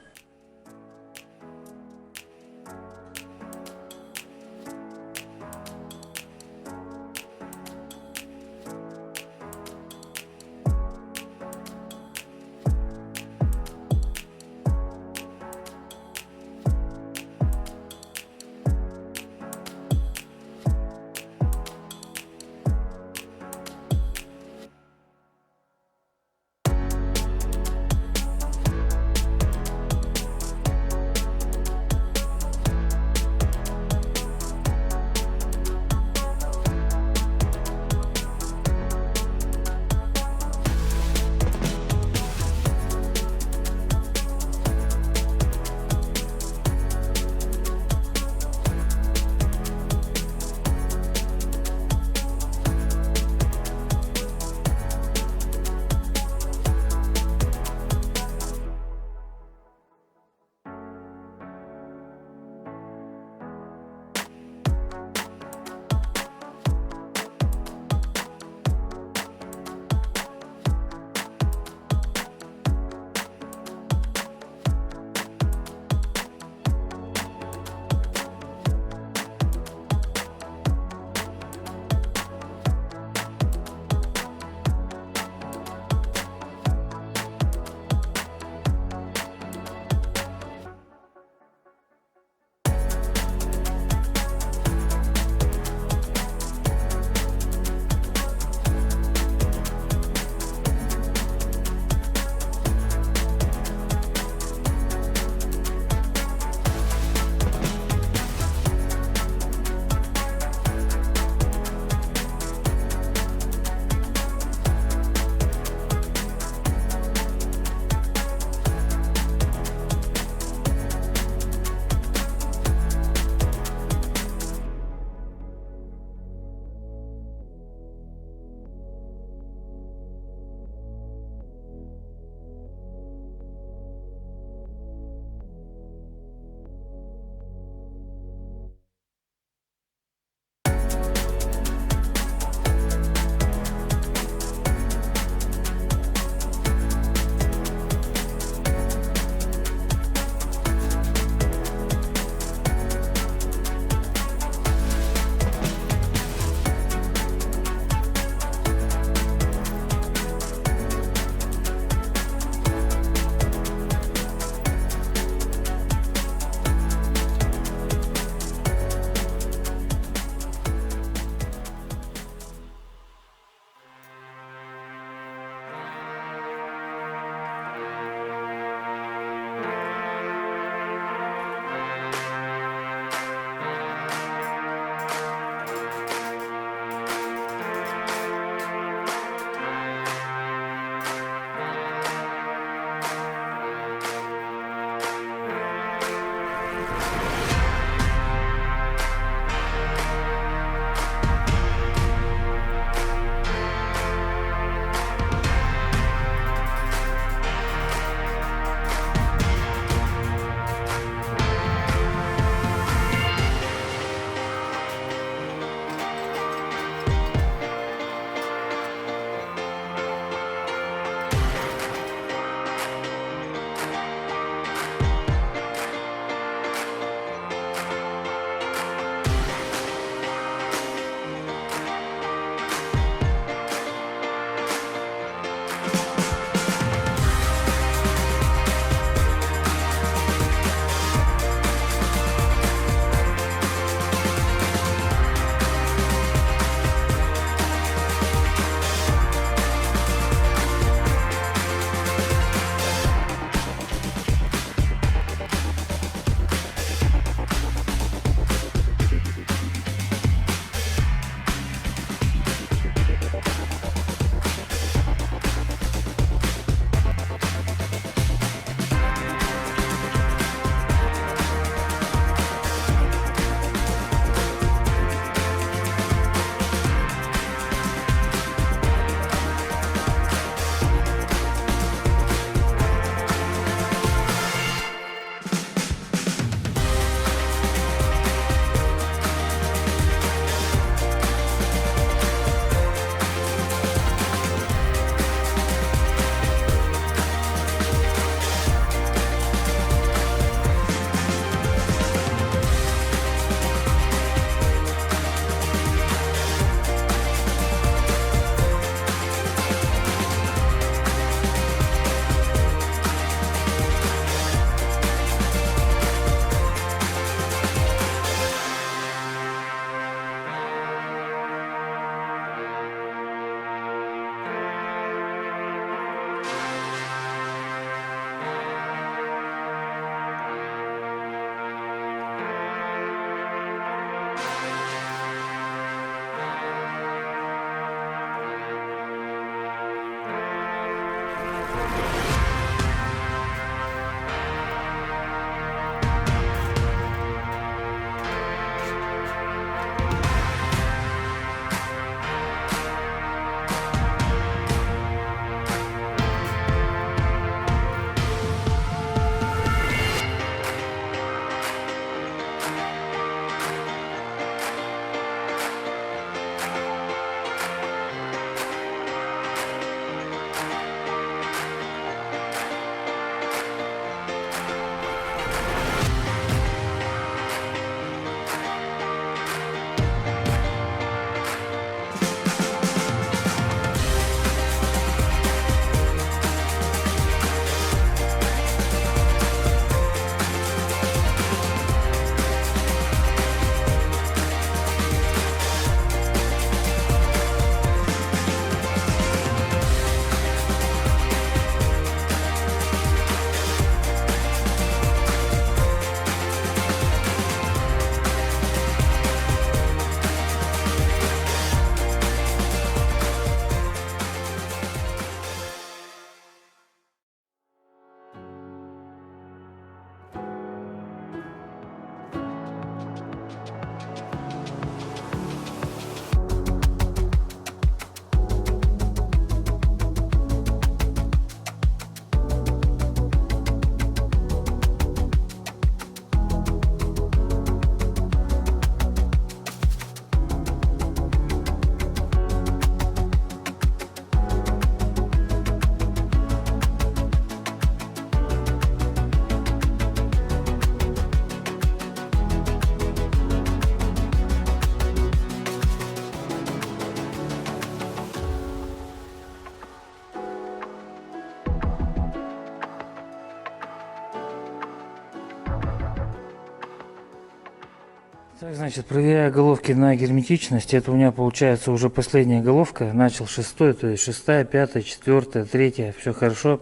Так, значит, проверяя головки на герметичность, это у меня получается уже последняя головка. Начал шестой, то есть шестая, пятая, четвертая, третья, все хорошо.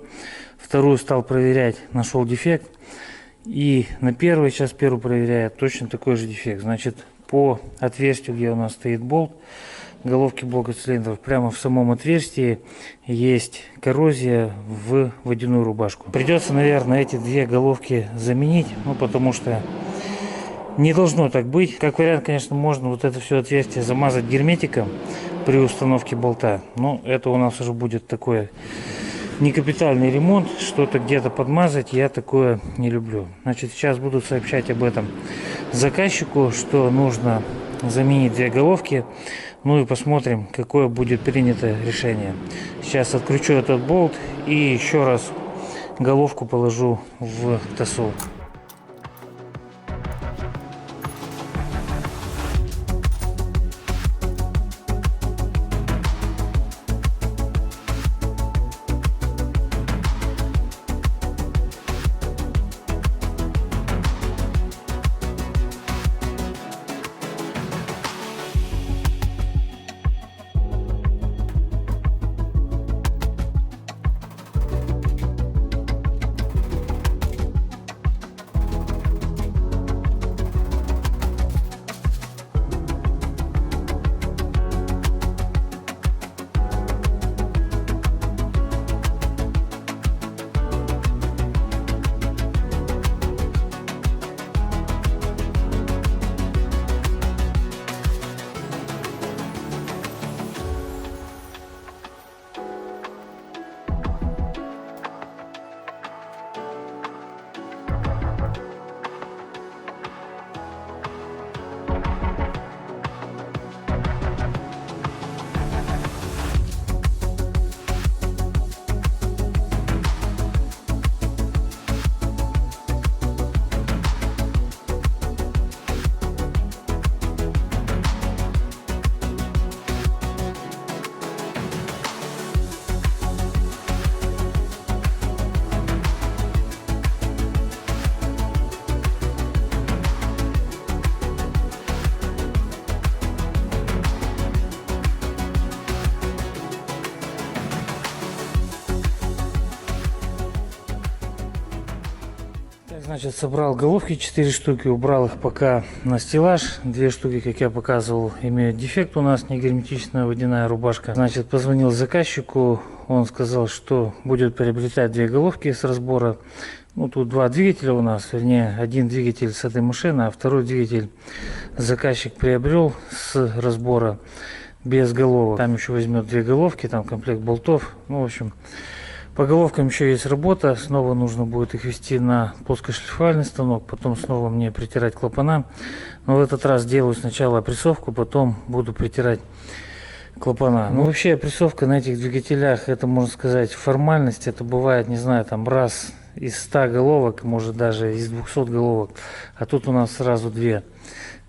Вторую стал проверять, нашел дефект. И на первой, сейчас первую проверяю, точно такой же дефект. Значит, по отверстию, где у нас стоит болт, головки блока цилиндров, прямо в самом отверстии есть коррозия в водяную рубашку. Придется, наверное, эти две головки заменить, ну, потому что не должно так быть. Как вариант, конечно, можно вот это все отверстие замазать герметиком при установке болта. Но это у нас уже будет такой не капитальный ремонт. Что-то где-то подмазать, я такое не люблю. Значит, сейчас буду сообщать об этом заказчику, что нужно заменить две головки. Ну и посмотрим, какое будет принято решение. Сейчас откручу этот болт и еще раз головку положу в тосол. Значит, собрал головки 4 штуки, убрал их пока на стеллаж. 2 штуки, как я показывал, имеют дефект у нас, негерметичная водяная рубашка. Значит, позвонил заказчику, он сказал, что будет приобретать 2 головки с разбора. Ну, тут 2 двигателя у нас, вернее, один двигатель с этой машины, а второй двигатель заказчик приобрел с разбора без головок. Там еще возьмет 2 головки, там комплект болтов. Ну, в общем, по головкам еще есть работа. Снова нужно будет их вести на плоскошлифовальный станок, потом снова мне притирать клапана. Но в этот раз делаю сначала опрессовку, потом буду притирать клапана. Ну, вообще, опрессовка на этих двигателях, это, можно сказать, формальность. Это бывает, не знаю, там раз из 100 головок, может даже из 200 головок. А тут у нас сразу 2.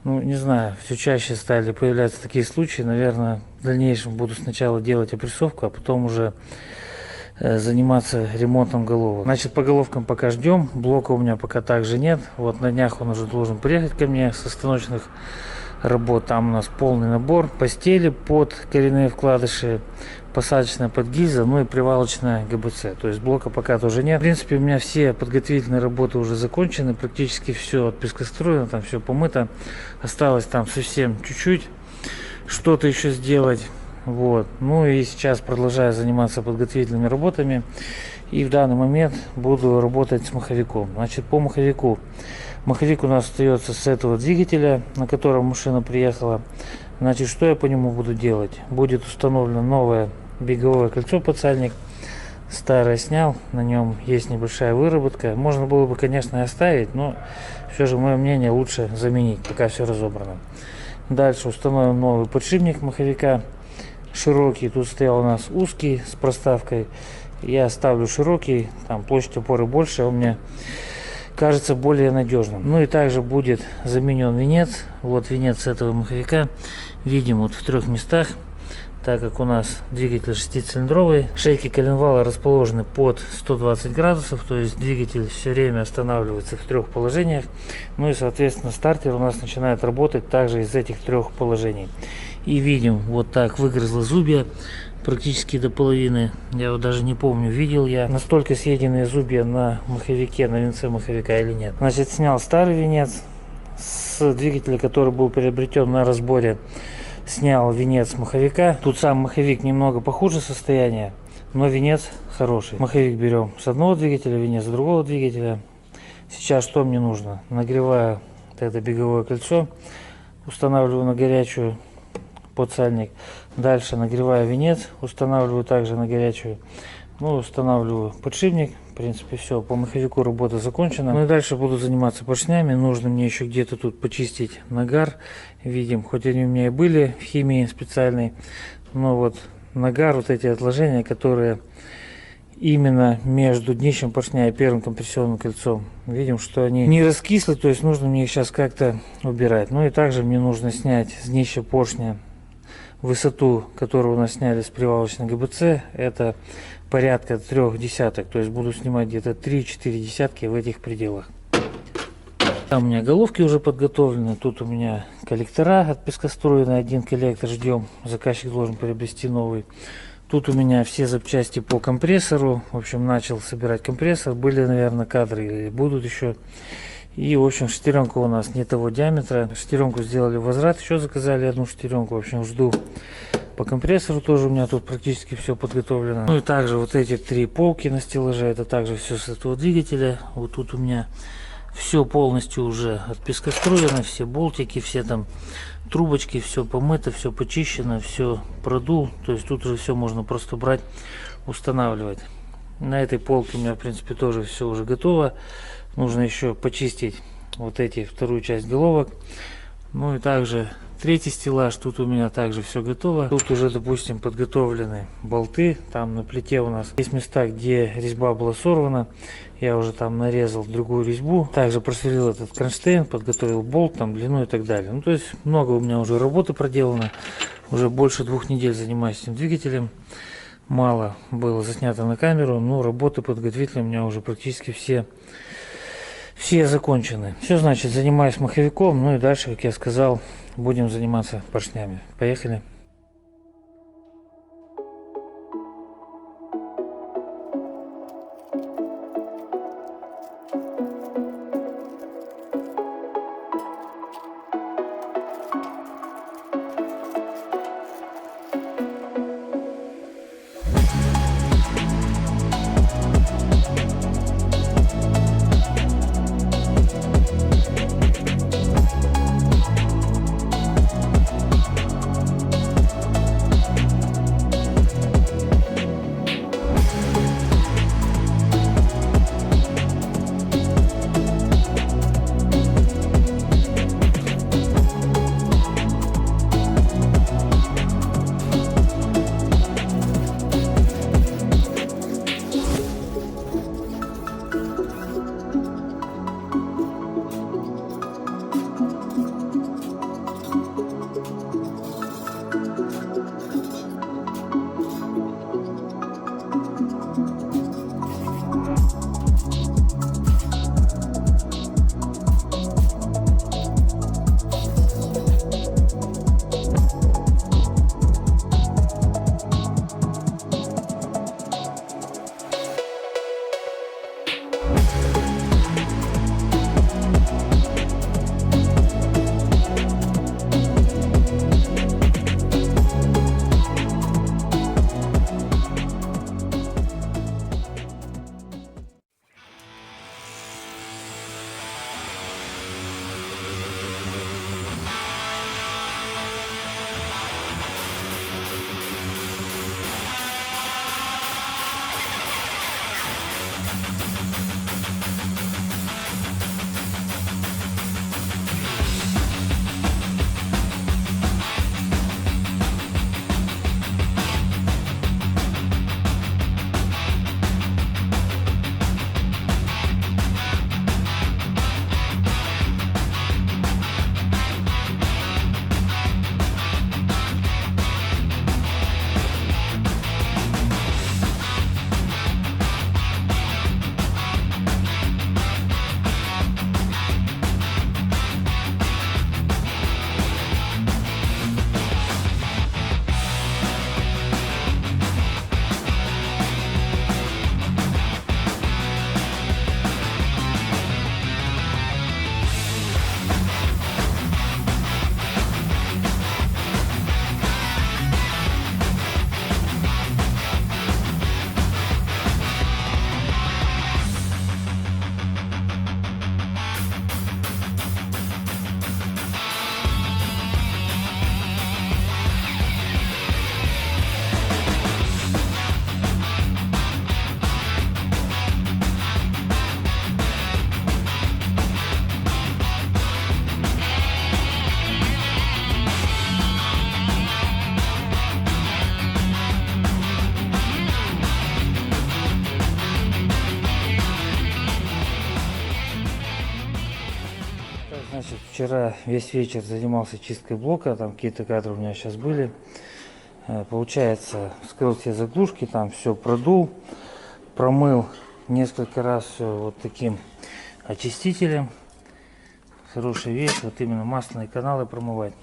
Ну, не знаю, все чаще стали появляться такие случаи. Наверное, в дальнейшем буду сначала делать опрессовку, а потом уже заниматься ремонтом головок. Значит, по головкам пока ждем. Блока у меня пока также нет. Вот на днях он уже должен приехать ко мне со станочных работ. Там у нас полный набор постели под коренные вкладыши, посадочная под гильза, ну и привалочная ГБЦ. То есть блока пока тоже нет. В принципе, у меня все подготовительные работы уже закончены. Практически все отпескостроено, там все помыто. Осталось там совсем чуть-чуть что-то еще сделать. Вот. Ну и сейчас продолжаю заниматься подготовительными работами. И в данный момент буду работать с маховиком. Значит, по маховику. Маховик у нас остается с этого двигателя, на котором машина приехала. Значит, что я по нему буду делать? Будет установлено новое беговое кольцо-подсальник. Старое снял, на нем есть небольшая выработка. Можно было бы, конечно, и оставить, но все же, мое мнение, лучше заменить, пока все разобрано. Дальше установим новый подшипник маховика. Широкий, тут стоял у нас узкий с проставкой. Я ставлю широкий, там площадь опоры больше, он мне кажется более надежным. Ну и также будет заменен венец. Вот венец этого маховика. Видим вот в 3 местах. так как у нас двигатель 6-цилиндровый. Шейки коленвала расположены под 120 градусов, то есть двигатель все время останавливается в трех положениях. Ну и соответственно стартер у нас начинает работать также из этих трех положений. И видим, вот так выгрызло зубья практически до половины. Я вот даже не помню, видел я настолько съеденные зубья на маховике, на венце маховика или нет. Значит, снял старый венец с двигателя, который был приобретен на разборе. Снял венец маховика. Тут сам маховик немного похуже состояние, но венец хороший. Маховик берем с одного двигателя, венец с другого двигателя. Сейчас что мне нужно? Нагреваю это беговое кольцо, устанавливаю на горячую подсальник. Дальше нагреваю венец, устанавливаю также на горячую. Ну, устанавливаю подшипник. В принципе, все, по маховику работа закончена. Ну и дальше буду заниматься поршнями. Нужно мне еще где-то тут почистить нагар. Видим, хоть они у меня и были в химии специальной, но вот нагар, вот эти отложения, которые именно между днищем поршня и первым компрессионным кольцом, видим, что они не раскисли, то есть нужно мне их сейчас как-то убирать. Ну и также мне нужно снять с днища поршня высоту, которую у нас сняли с привалочной ГБЦ. Это порядка 3 десяток, то есть буду снимать где-то 3-4 десятки в этих пределах. Там у меня головки уже подготовлены, тут у меня коллектора от пескоструя, один коллектор ждем, заказчик должен приобрести новый. Тут у меня все запчасти по компрессору, в общем начал собирать компрессор, были, наверное, кадры или будут еще. И, в общем, шестеренка у нас не того диаметра, шестеренку сделали возврат, еще заказали одну шестеренку, в общем жду. По компрессору тоже у меня тут практически все подготовлено. Ну и также вот эти три полки на стеллаже, это также все с этого двигателя. Вот тут у меня все полностью уже отпескоструено, все болтики, все там трубочки, все помыто, все почищено, все продул. То есть тут уже все можно просто брать, устанавливать. На этой полке у меня в принципе тоже все уже готово. Нужно еще почистить вот эти вторую часть головок. Ну и также третий стеллаж, тут у меня также все готово. Тут уже, допустим, подготовлены болты. Там на плите у нас есть места, где резьба была сорвана. Я уже там нарезал другую резьбу. Также просверлил этот кронштейн, подготовил болт, там длину и так далее. Ну то есть много у меня уже работы проделано. Уже больше 2 недель занимаюсь этим двигателем. Мало было заснято на камеру, но работы подготовительные у меня уже практически все закончены. Все, значит, занимаюсь маховиком, ну и дальше, как я сказал, будем заниматься поршнями. Поехали. Значит, вчера весь вечер занимался чисткой блока, там какие-то кадры у меня сейчас были. Получается, вскрыл все заглушки, там все продул, промыл несколько раз все вот таким очистителем. Хорошая вещь, вот именно масляные каналы промывать.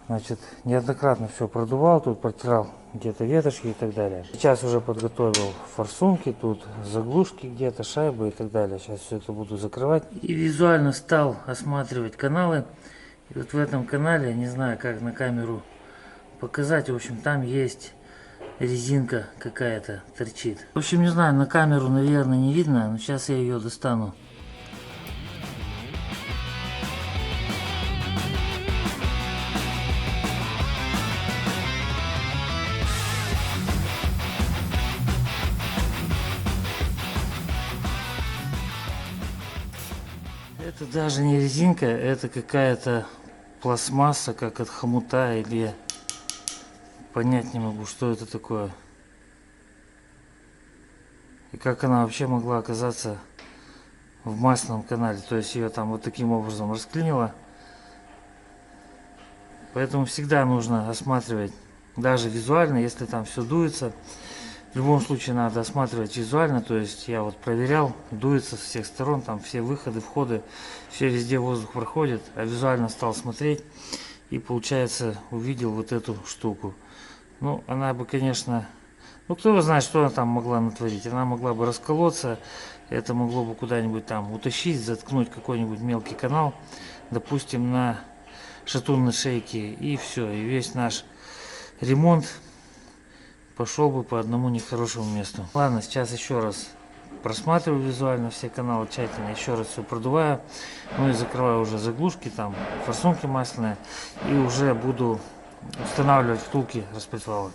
Значит, неоднократно все продувал, тут протирал где-то ветошки и так далее. Сейчас уже подготовил форсунки, тут заглушки где-то, шайбы и так далее. Сейчас все это буду закрывать. И визуально стал осматривать каналы. И вот в этом канале, не знаю как на камеру показать, в общем там есть резинка какая-то торчит. В общем не знаю, на камеру наверное не видно, но сейчас я ее достану. Это даже не резинка, это какая-то пластмасса, как от хомута, или понять не могу, что это такое. И как она вообще могла оказаться в масляном канале. То есть ее там вот таким образом расклинило. Поэтому всегда нужно осматривать, даже визуально, если там все дуется. В любом случае надо осматривать визуально, то есть я вот проверял, дуется со всех сторон, там все выходы, входы, все везде воздух проходит, а визуально стал смотреть и получается увидел вот эту штуку. Ну, она бы, конечно, ну кто знает, что она там могла натворить, она могла бы расколоться, это могло бы куда-нибудь там утащить, заткнуть какой-нибудь мелкий канал, допустим, на шатунной шейке, и все, и весь наш ремонт пошел бы по одному нехорошему месту. Ладно, сейчас еще раз просматриваю визуально все каналы тщательно, еще раз все продуваю, ну и закрываю уже заглушки, там форсунки масляные, и уже буду устанавливать втулки распредвала.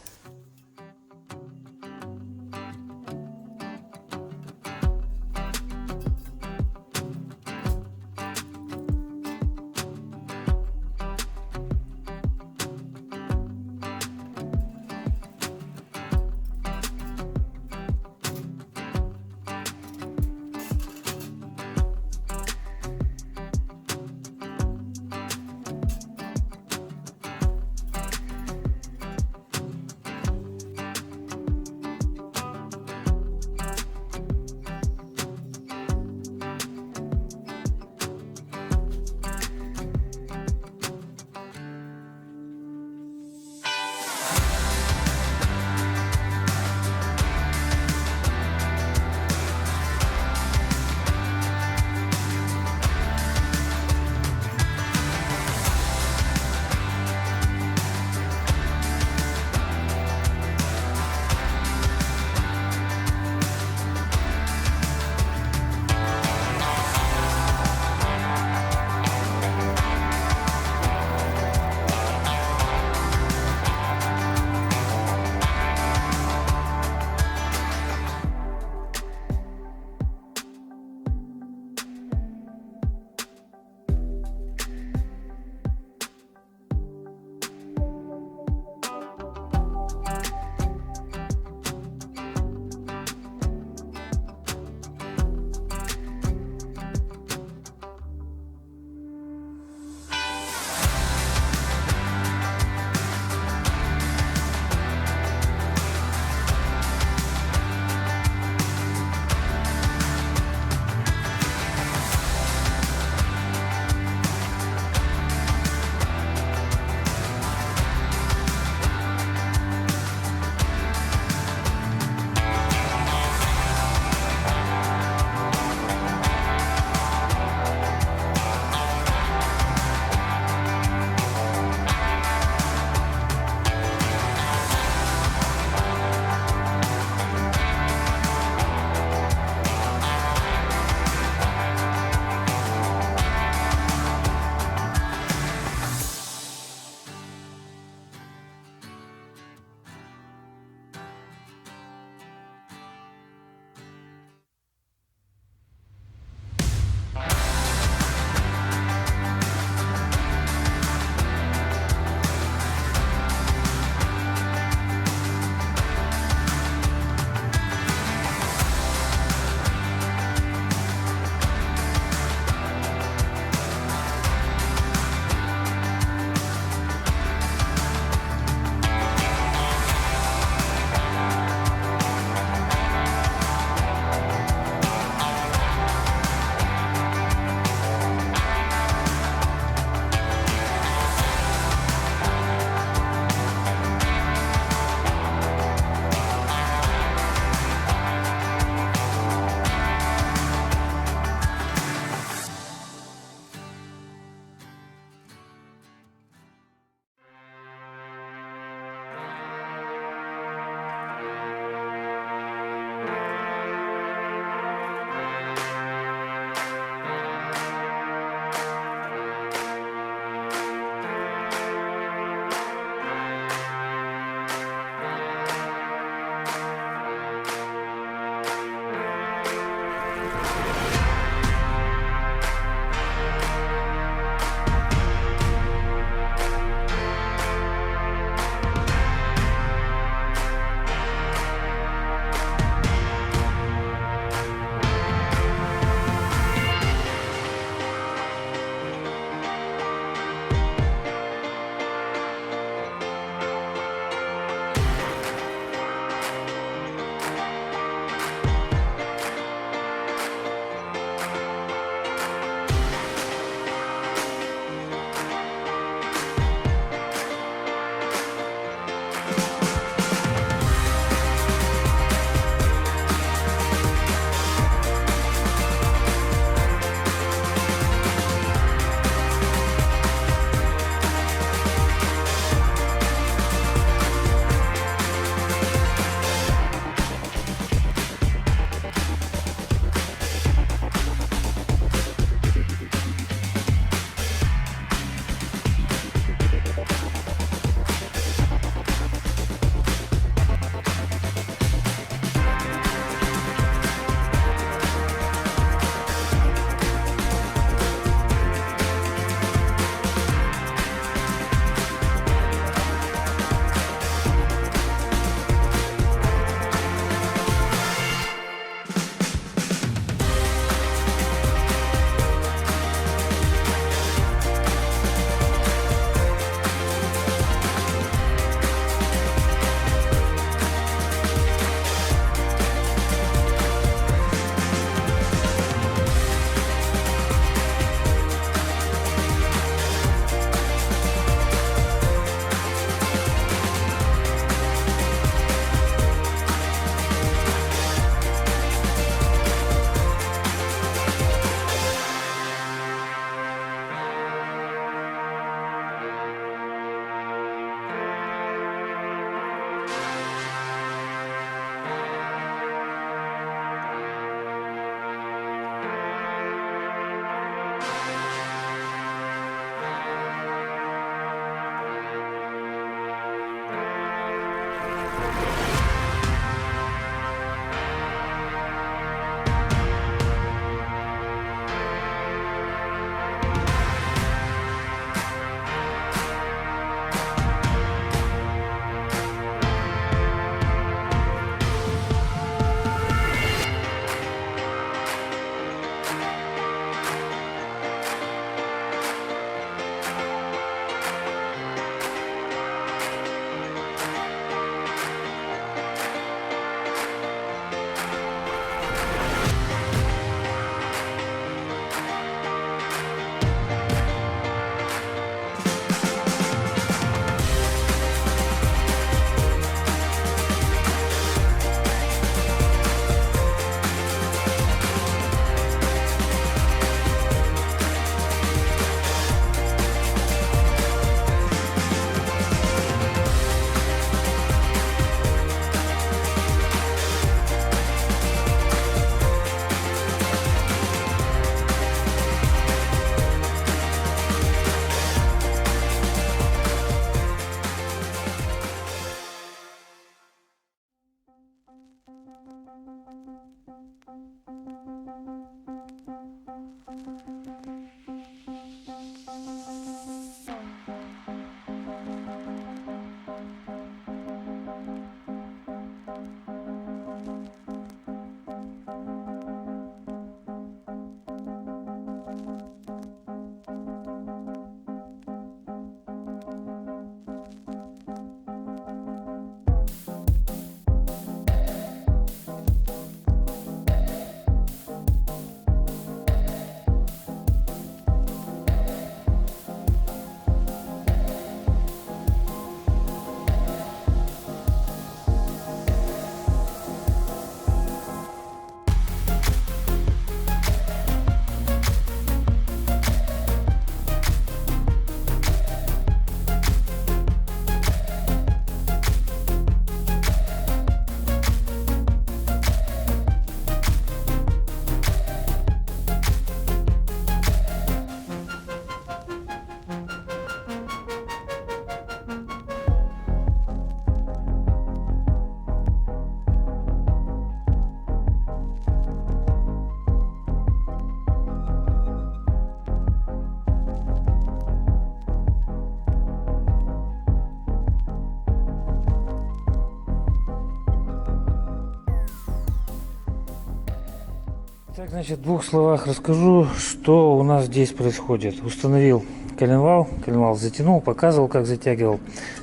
Значит, в двух словах расскажу, что у нас здесь происходит. Установил коленвал, коленвал затянул, показывал, как затягивал.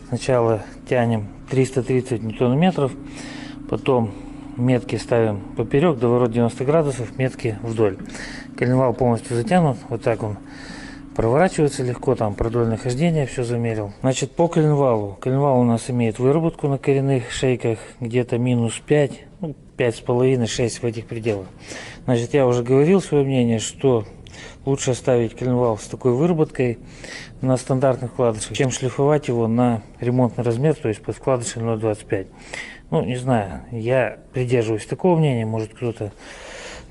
Сначала тянем 330 ньютон-метров, потом метки ставим поперек, доворот 90 градусов, метки вдоль. Коленвал полностью затянут, вот так он проворачивается легко, там продольное хождение, все замерил. Значит, по коленвалу. Коленвал у нас имеет выработку на коренных шейках где-то минус 5, ну, 5,5-6 в этих пределах. Значит, я уже говорил свое мнение, что лучше оставить коленвал с такой выработкой на стандартных вкладышах, чем шлифовать его на ремонтный размер, то есть под вкладыши 0,25. Ну, не знаю, я придерживаюсь такого мнения, может кто-то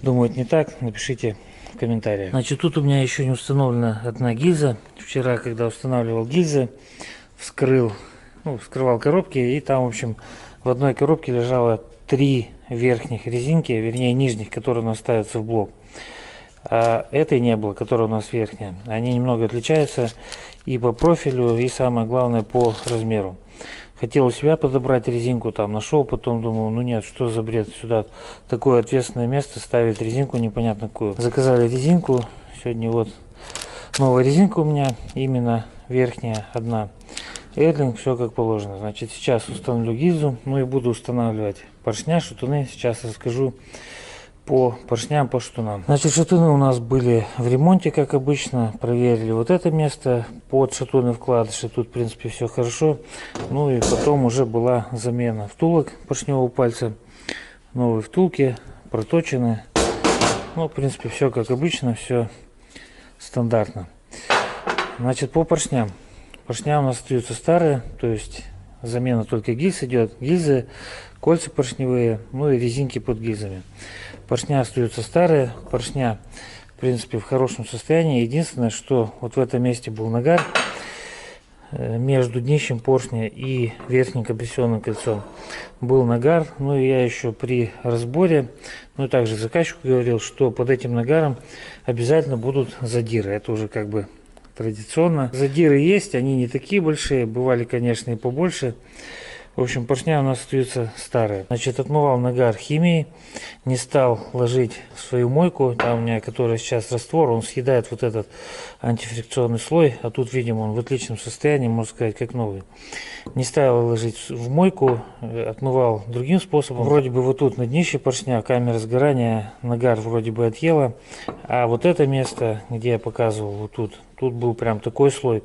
думает не так, напишите в комментариях. Значит, тут у меня еще не установлена одна гильза. Вчера, когда устанавливал гильзы, вскрывал коробки, и там, в общем, в одной коробке лежало 3 верхних резинки, вернее нижних, которые у нас ставятся в блок. А этой не было, которая у нас верхняя. Они немного отличаются и по профилю, и самое главное по размеру. Хотел у себя подобрать резинку, там нашел, потом думал, ну нет, что за бред, сюда такое ответственное место ставить резинку непонятно какую. Заказали резинку, сегодня вот новая резинка у меня, именно верхняя одна. Эдлинг, все как положено. Значит, сейчас установлю гильзу, ну и буду устанавливать поршня, шатуны. Сейчас расскажу по поршням, по шатунам. Значит, шатуны у нас были в ремонте, как обычно. Проверили вот это место под шатуны вкладыши. Тут, в принципе, все хорошо. Ну и потом уже была замена втулок поршневого пальца. Новые втулки проточены. Ну, в принципе, все как обычно, все стандартно. Значит, по поршням. Поршня у нас остаются старые, то есть замена только гильз идет. Гильзы, кольца поршневые, ну и резинки под гильзами. Поршня остаются старые, поршня в принципе в хорошем состоянии. Единственное, что вот в этом месте был нагар между днищем поршня и верхним компрессионным кольцом. Был нагар, ну и я еще при разборе, ну и также заказчику говорил, что под этим нагаром обязательно будут задиры. Это уже как бы традиционно. Задиры есть, они не такие большие, бывали, конечно, и побольше. В общем, поршня у нас остаются старые. Значит, отмывал нагар химией, не стал ложить в свою мойку, там у меня, которая сейчас раствор, он съедает вот этот антифрикционный слой, а тут, видимо, он в отличном состоянии, можно сказать, как новый. Не стал ложить в мойку, отмывал другим способом. Вроде бы вот тут на днище поршня камера сгорания, нагар вроде бы отъела, а вот это место, где я показывал, вот тут был прям такой слой.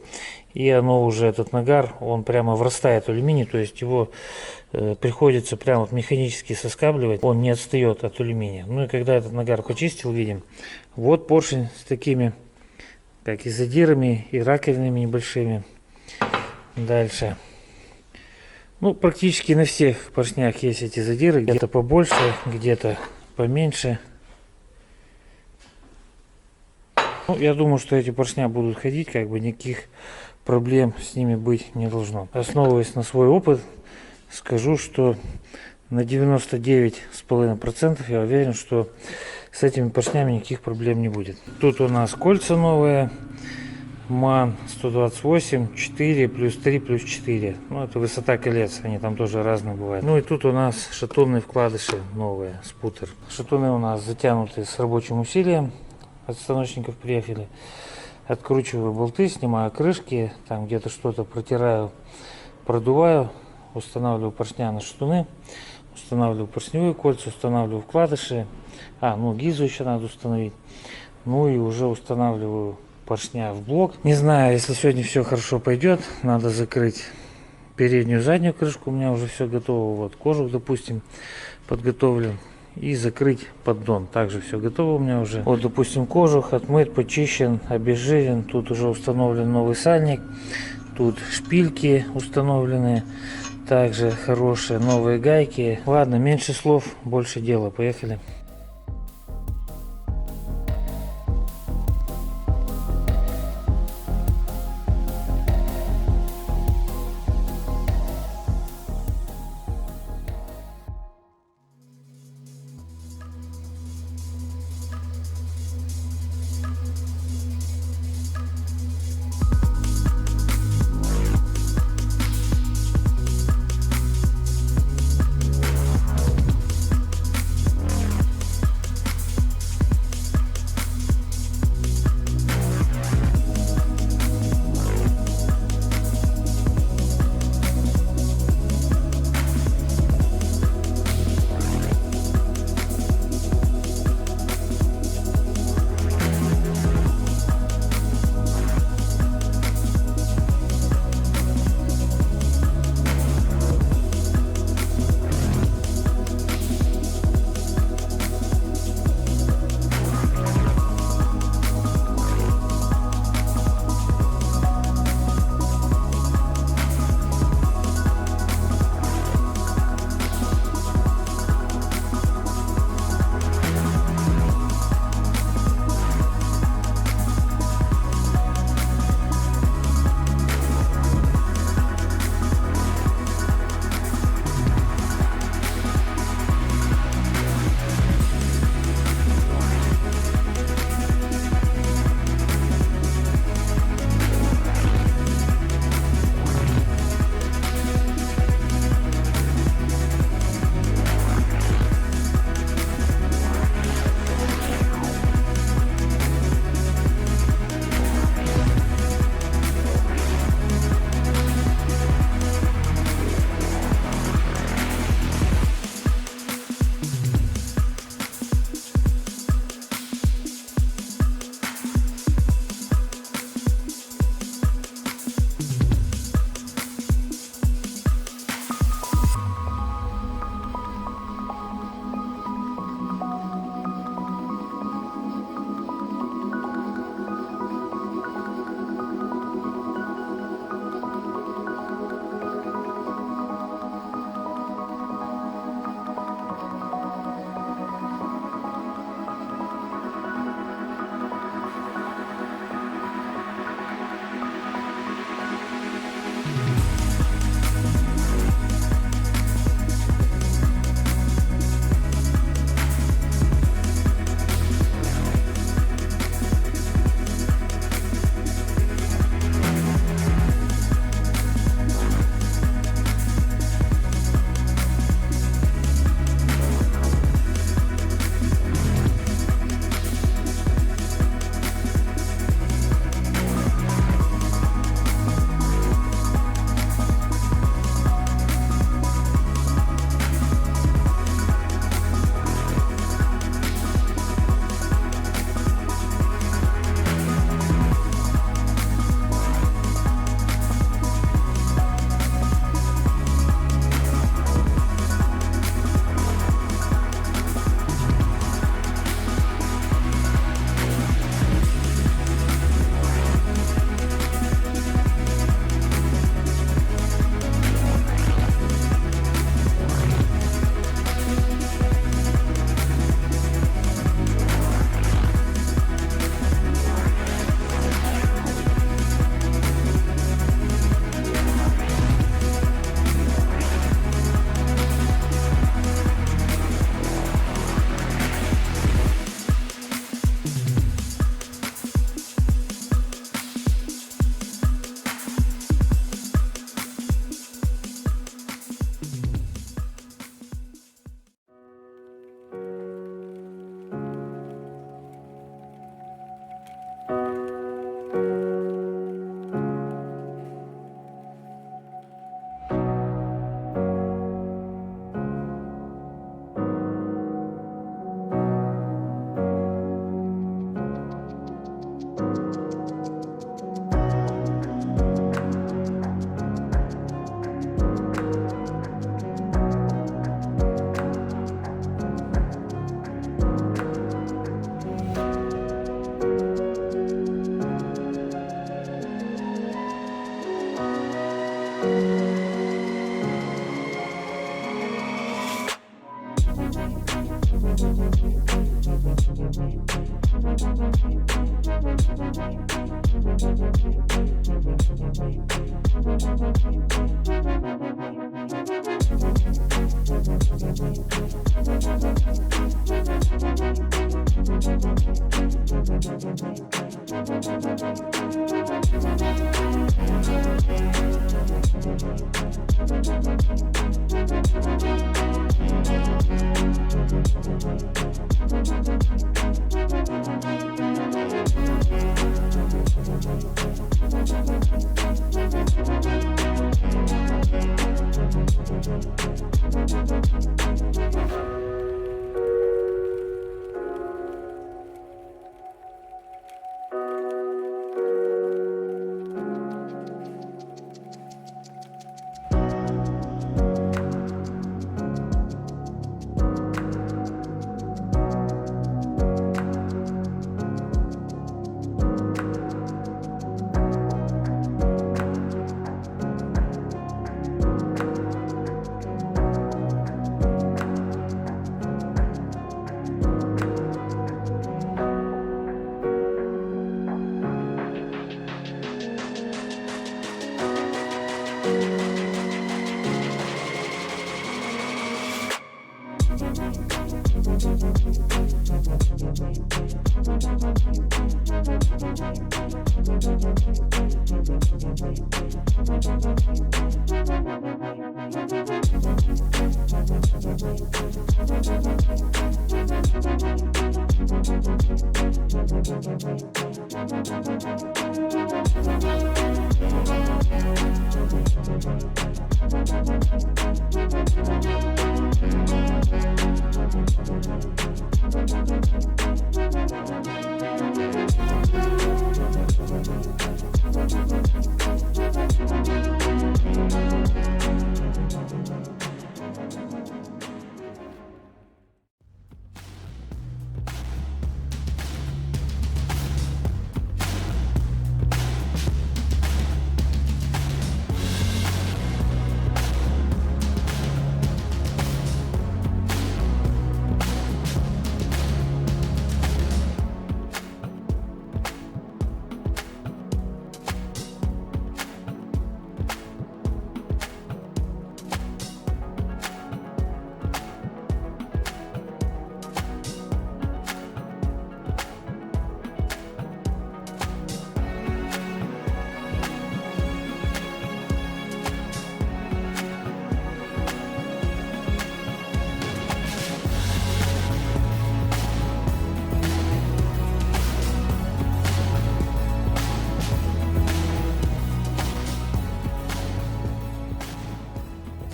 И оно уже, этот нагар, он прямо врастает в алюминий, то есть его приходится прямо вот механически соскабливать, он не отстает от алюминия. Ну и когда этот нагар почистил, видим, вот поршень с такими, как и задирами, и раковинами небольшими. Дальше. Ну, практически на всех поршнях есть эти задиры, где-то побольше, где-то поменьше. Ну, я думаю, что эти поршня будут ходить, как бы никаких проблем с ними быть не должно. Основываясь на свой опыт, скажу, что на 99,5% я уверен, что с этими поршнями никаких проблем не будет. Тут у нас кольца новые, МАН 128, 4 плюс 3 плюс 4. Ну, это высота колец, они там тоже разные бывают. Ну и тут у нас шатунные вкладыши новые, спутер. Шатуны у нас затянуты с рабочим усилием, от станочников приехали. Откручиваю болты, снимаю крышки, там где-то что-то протираю, продуваю, устанавливаю поршня на шатуны, устанавливаю поршневые кольца, устанавливаю вкладыши. Гильзу еще надо установить. Ну и уже устанавливаю поршня в блок. Не знаю, если сегодня все хорошо пойдет, надо закрыть переднюю, заднюю крышку. У меня уже все готово. Вот кожух, допустим, подготовлен. И закрыть поддон. Также все готово у меня уже. Вот, допустим, кожух отмыт, почищен, обезжирен. Тут уже установлен новый сальник. Тут шпильки установлены. Также хорошие новые гайки. Ладно, меньше слов, больше дела. Поехали.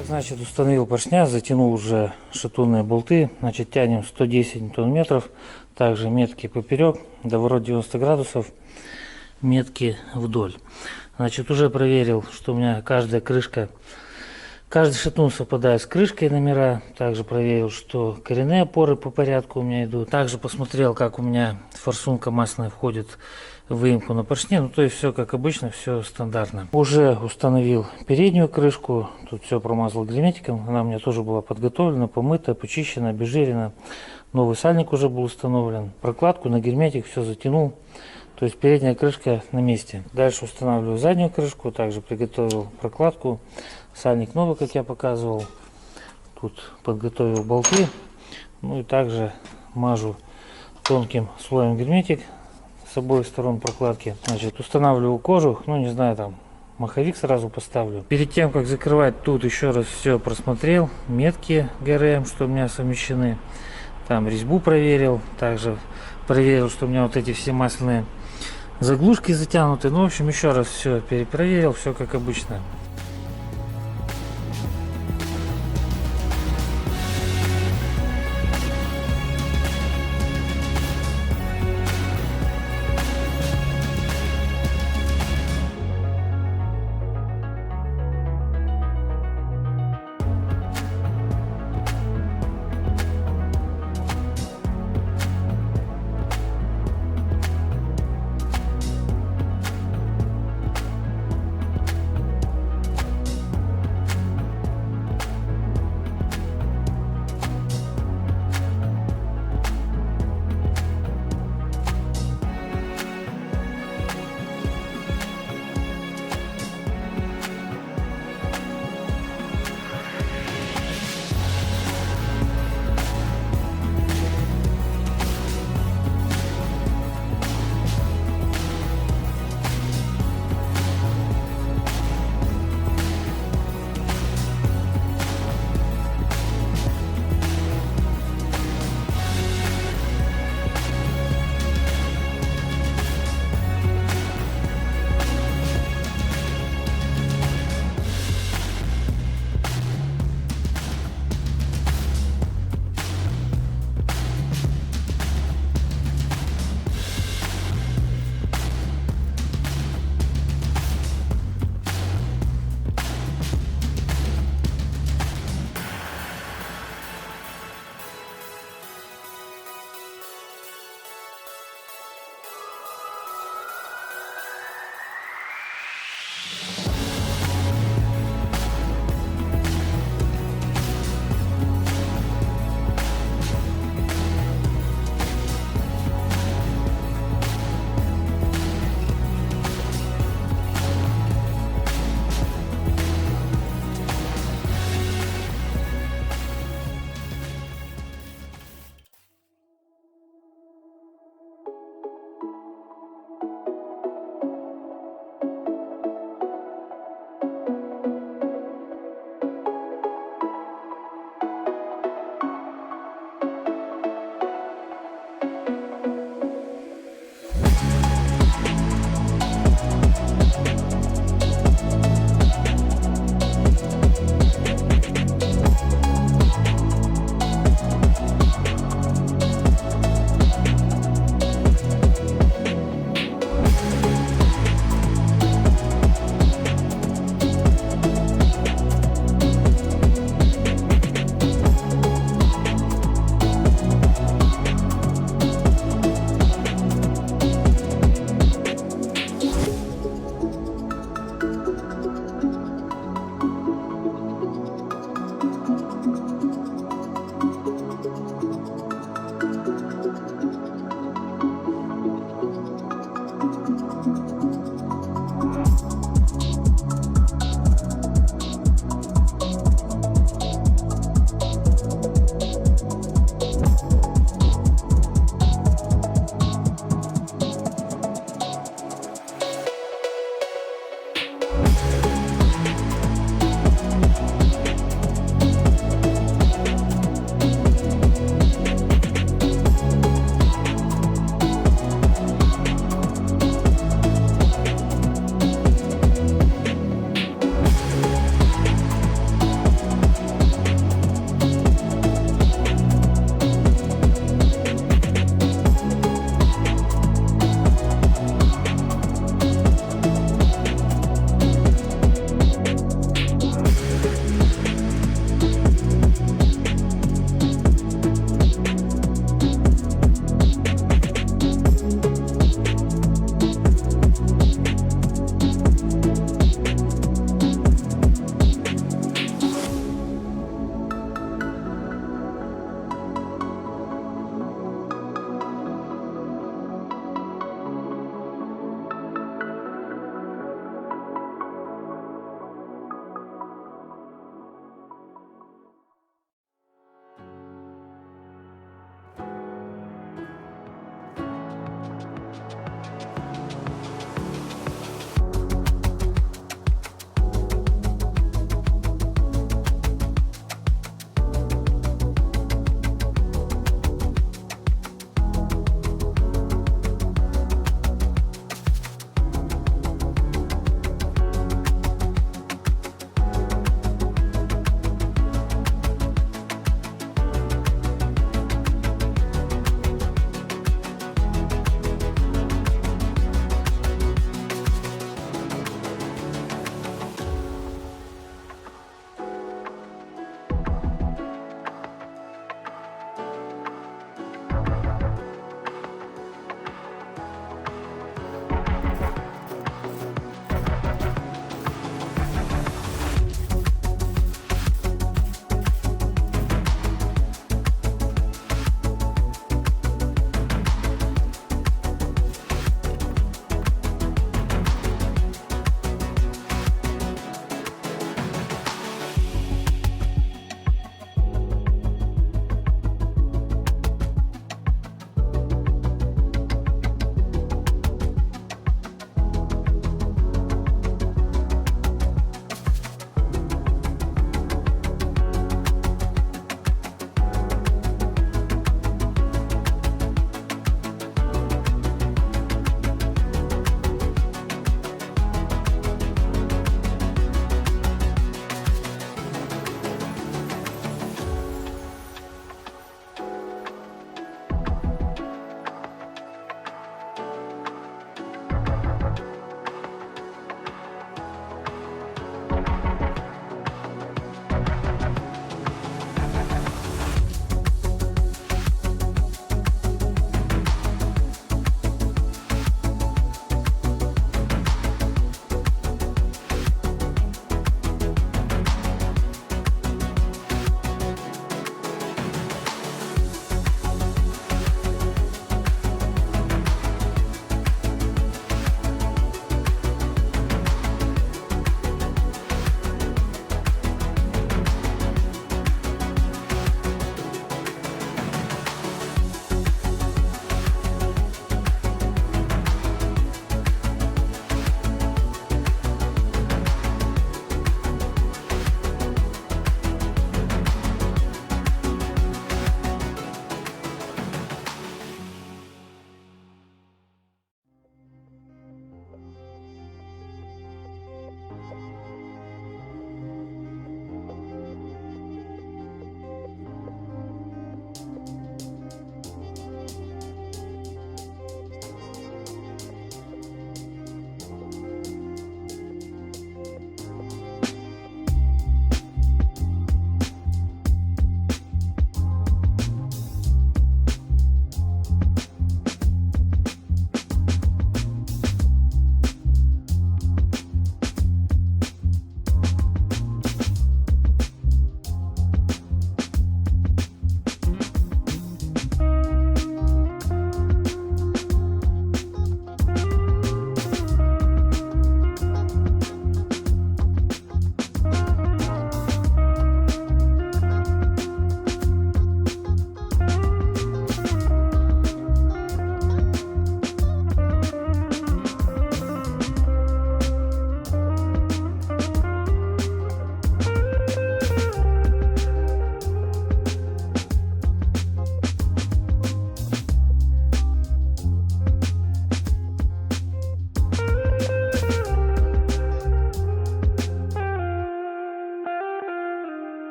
Так, значит, установил поршня, затянул уже шатунные болты. Значит, тянем 110 ньютон-метров. Также метки поперек, доворот 90 градусов, метки вдоль. Значит, уже проверил, что у меня каждая крышка, каждый шатун совпадает с крышкой номера. Также проверил, что коренные опоры по порядку у меня идут. Также посмотрел, как у меня форсунка масляная входит в выемку на поршне. Ну, то есть все как обычно, все стандартно. Уже установил переднюю крышку. Тут все промазал герметиком. Она у меня тоже была подготовлена, помыта, почищена, обезжирена. Новый сальник уже был установлен. Прокладку на герметик все затянул. То есть передняя крышка на месте. Дальше устанавливаю заднюю крышку. Также приготовил прокладку. Сальник новый, как я показывал. Тут подготовил болты. Ну и также мажу тонким слоем герметик с обоих сторон прокладки. Значит, устанавливаю кожух. Ну, не знаю, там маховик сразу поставлю. Перед тем, как закрывать, тут еще раз все просмотрел. Метки ГРМ, что у меня совмещены. Там резьбу проверил. Также проверил, что у меня вот эти все масляные заглушки затянуты. Ну, в общем, еще раз все перепроверил. Все как обычно.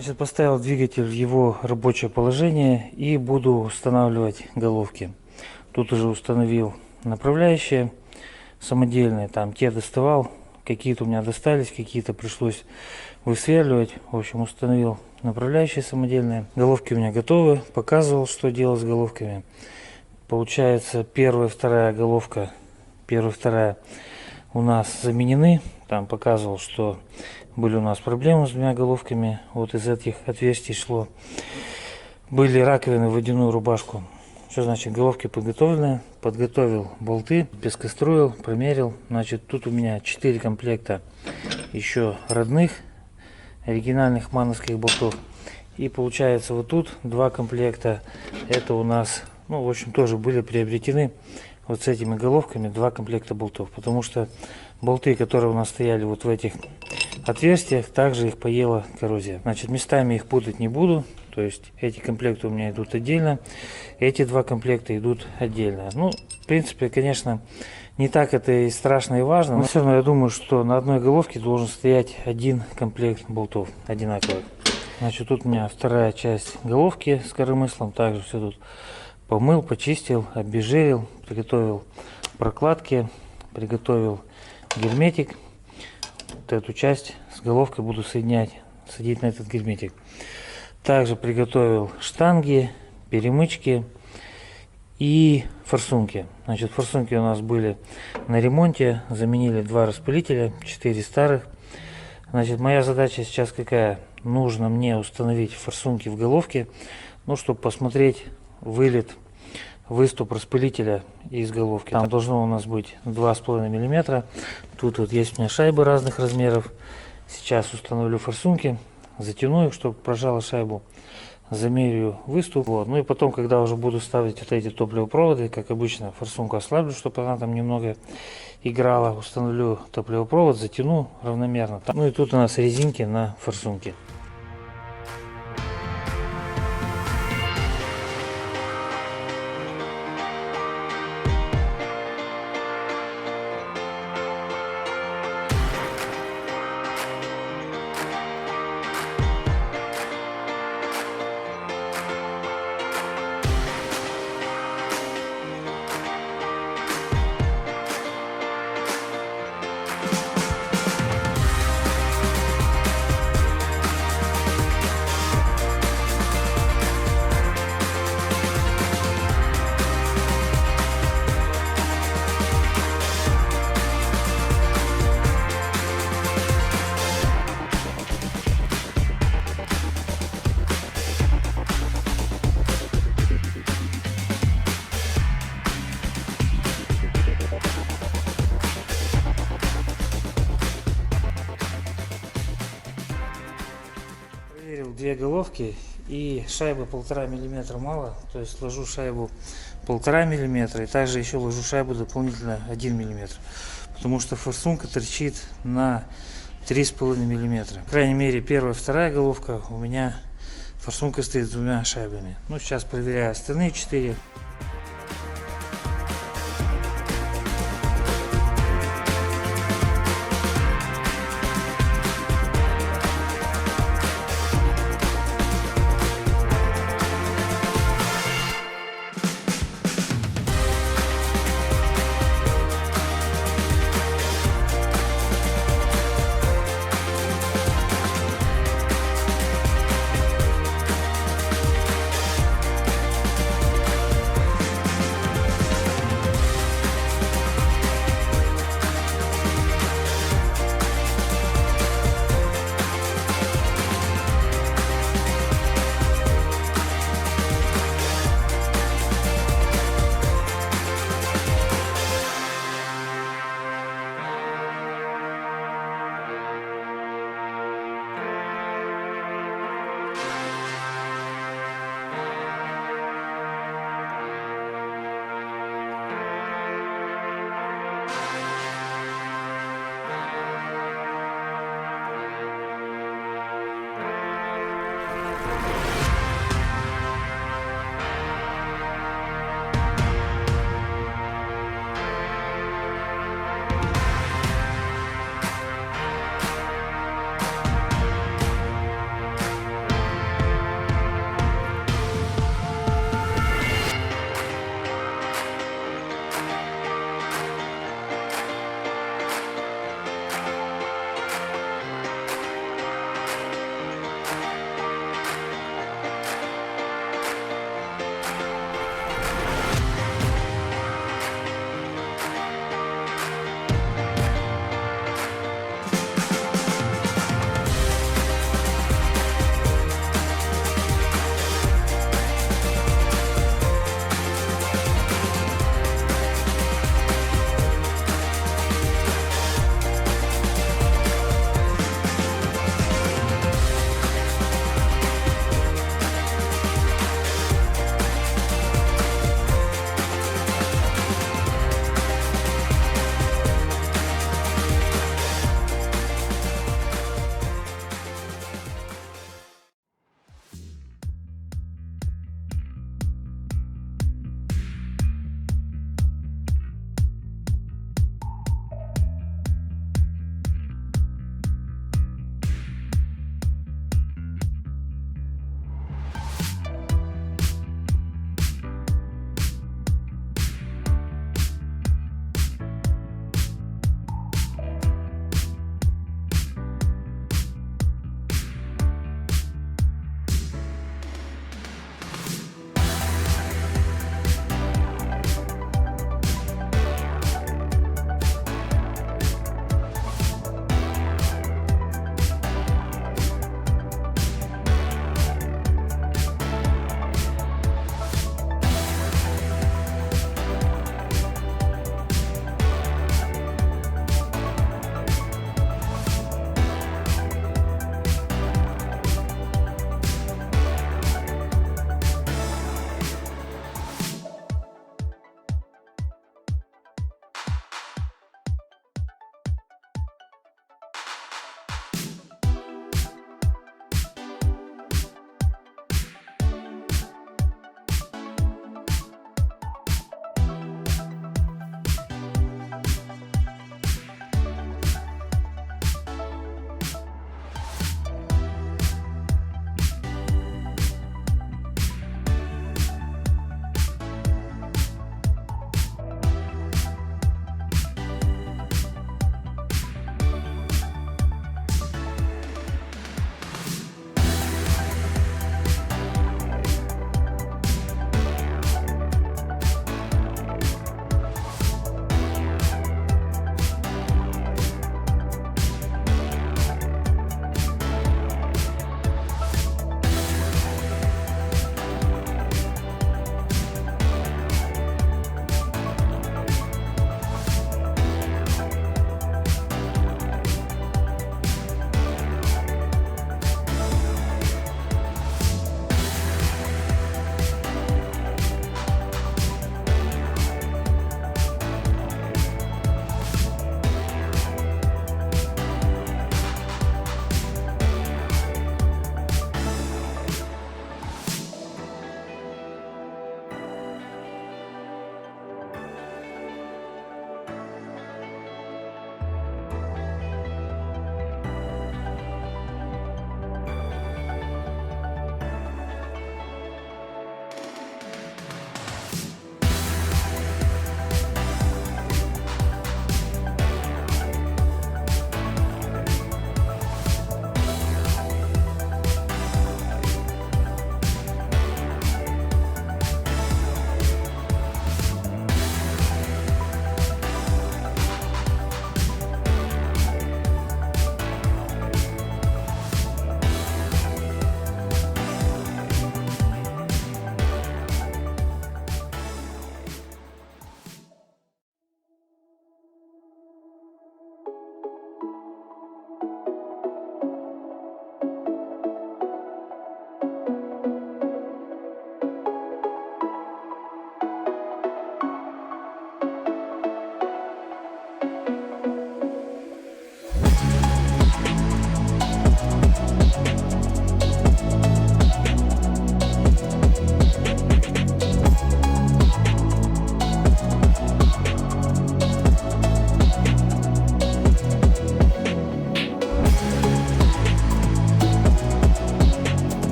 Значит, поставил двигатель в его рабочее положение и буду устанавливать головки. Тут уже установил направляющие самодельные, там те доставал, какие-то у меня достались, какие-то пришлось высверливать. В общем, установил направляющие самодельные. Головки у меня готовы, показывал, что делать с головками. Получается, первая, вторая головка, первая, вторая у нас заменены. Там показывал, что были у нас проблемы с двумя головками. Вот из этих отверстий шло. Были раковины в водяную рубашку. Что значит, головки подготовлены? Подготовил болты, пескоструил, промерил. Значит, тут у меня 4 комплекта еще родных, оригинальных мановских болтов. И получается, вот тут 2 комплекта. Это у нас, ну, в общем, тоже были приобретены вот с этими головками 2 комплекта болтов. Потому что болты, которые у нас стояли вот в этих отверстиях, также их поела коррозия. Значит, местами их путать не буду. То есть эти комплекты у меня идут отдельно, эти 2 комплекта идут отдельно. Ну, в принципе, конечно, не так это и страшно и важно, но все равно я думаю, что на одной головке должен стоять 1 комплект болтов одинаковых. Значит, тут у меня вторая часть головки с коромыслом. Также все тут помыл, почистил, обезжирил, приготовил прокладки, приготовил герметик. Вот эту часть с головкой буду садить на этот герметик. Также приготовил штанги, перемычки и форсунки. Значит, форсунки у нас были на ремонте, заменили 2 распылителя, 4 старых. Значит, моя задача сейчас какая? Нужно мне установить форсунки в головке, ну, чтобы посмотреть вылет, выступ распылителя из головки. Там должно у нас быть 2,5 мм. Тут вот есть у меня шайбы разных размеров. Сейчас установлю форсунки. Затяну их, чтобы прожала шайбу, замерю выступ. Вот. Ну и потом, когда уже буду ставить вот эти топливопроводы, как обычно, форсунку ослаблю, чтобы она там немного играла. Установлю топливопровод, затяну равномерно. Ну и тут у нас резинки на форсунке. Проверил 2 головки и шайбы 1,5 мм мало, то есть ложу шайбу 1,5 мм и также еще ложу шайбу дополнительно 1 мм, потому что форсунка торчит на 3,5 мм. По крайней мере, первая, вторая головка у меня форсунка стоит с 2 шайбами. Ну, сейчас проверяю остальные 4.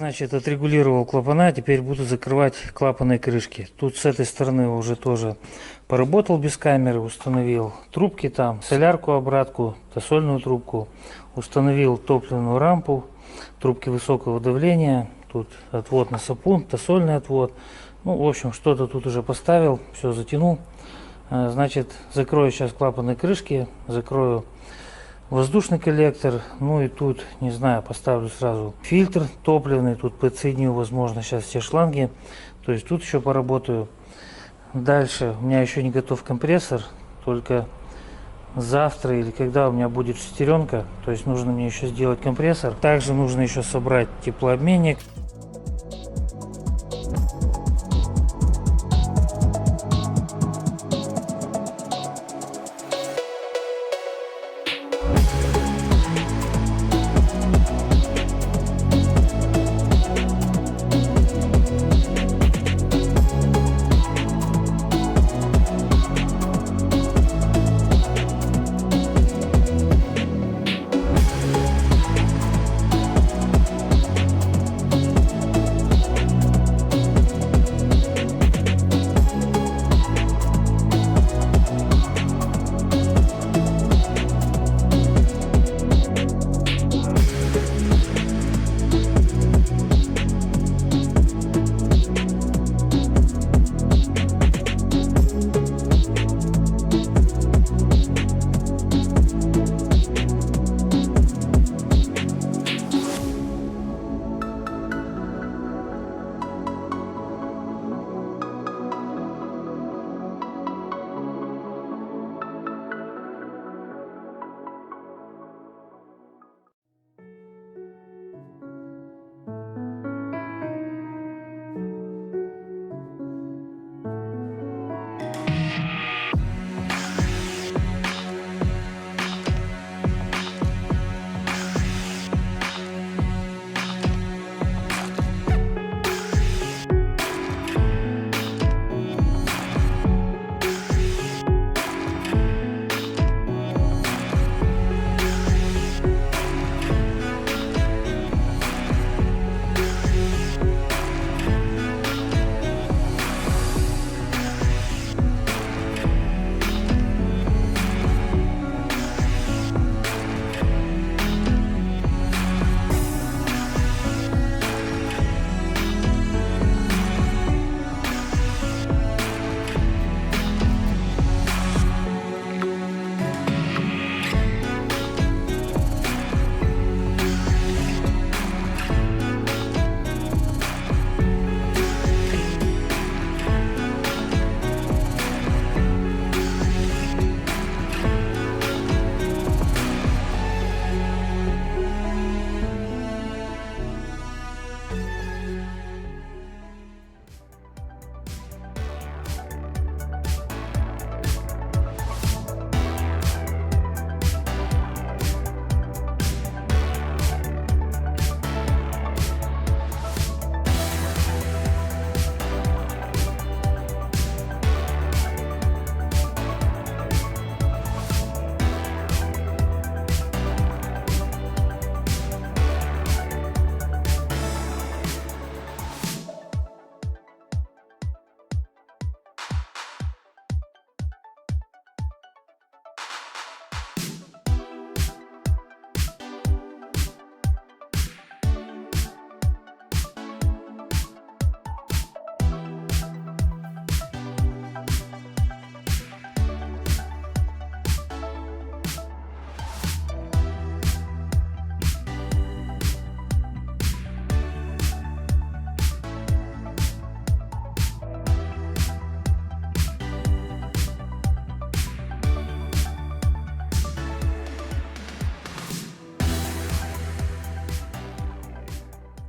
Значит, отрегулировал клапана, теперь буду закрывать клапанные крышки. Тут с этой стороны уже тоже поработал без камеры, установил трубки там, солярку, обратку, тосольную трубку, установил топливную рампу, трубки высокого давления, тут отвод на сапун, тосольный отвод. Ну, в общем, что-то тут уже поставил, все затянул. Значит, закрою сейчас клапанные крышки, закрою воздушный коллектор, ну и тут, не знаю, поставлю сразу фильтр топливный, тут подсоединю, возможно, сейчас все шланги, то есть тут еще поработаю. Дальше у меня еще не готов компрессор, только завтра или когда у меня будет шестеренка, то есть нужно мне еще сделать компрессор. Также нужно еще собрать теплообменник.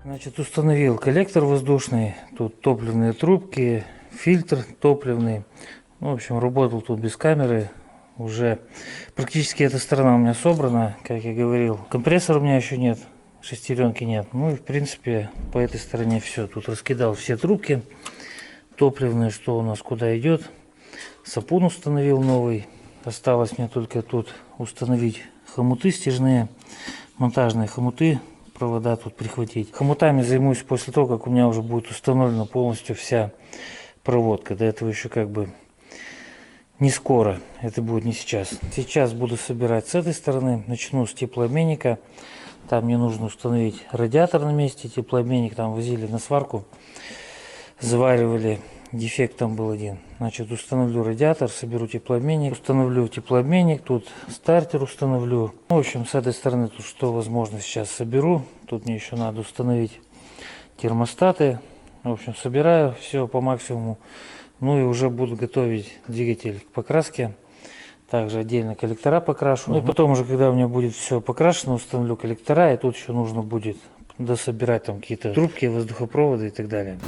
Значит, установил коллектор воздушный, тут топливные трубки, фильтр топливный. В общем, работал тут без камеры. Уже практически эта сторона у меня собрана, как я говорил. Компрессора у меня еще нет, шестеренки нет. Ну и в принципе по этой стороне все. Тут раскидал все трубки топливные, что у нас куда идет. Сапун установил новый. Осталось мне только тут установить хомуты стяжные, монтажные хомуты провода тут прихватить. Хомутами займусь после того, как у меня уже будет установлена полностью вся проводка. До этого еще как бы не скоро, это будет не сейчас. Сейчас буду собирать с этой стороны, начну с теплообменника. Там мне нужно установить радиатор на месте, теплообменник там возили на сварку, заваривали, дефект там был один. Значит, установлю радиатор, соберу теплообменник, установлю теплообменник, тут стартер установлю. В общем, с этой стороны тут что возможно сейчас соберу. Тут мне еще надо установить термостаты. В общем, собираю все по максимуму. Ну и уже буду готовить двигатель к покраске. Также отдельно коллектора покрашу. Ну и потом уже, когда у меня будет все покрашено, установлю коллектора. И тут еще нужно будет дособирать там какие-то трубки, воздухопроводы и так далее.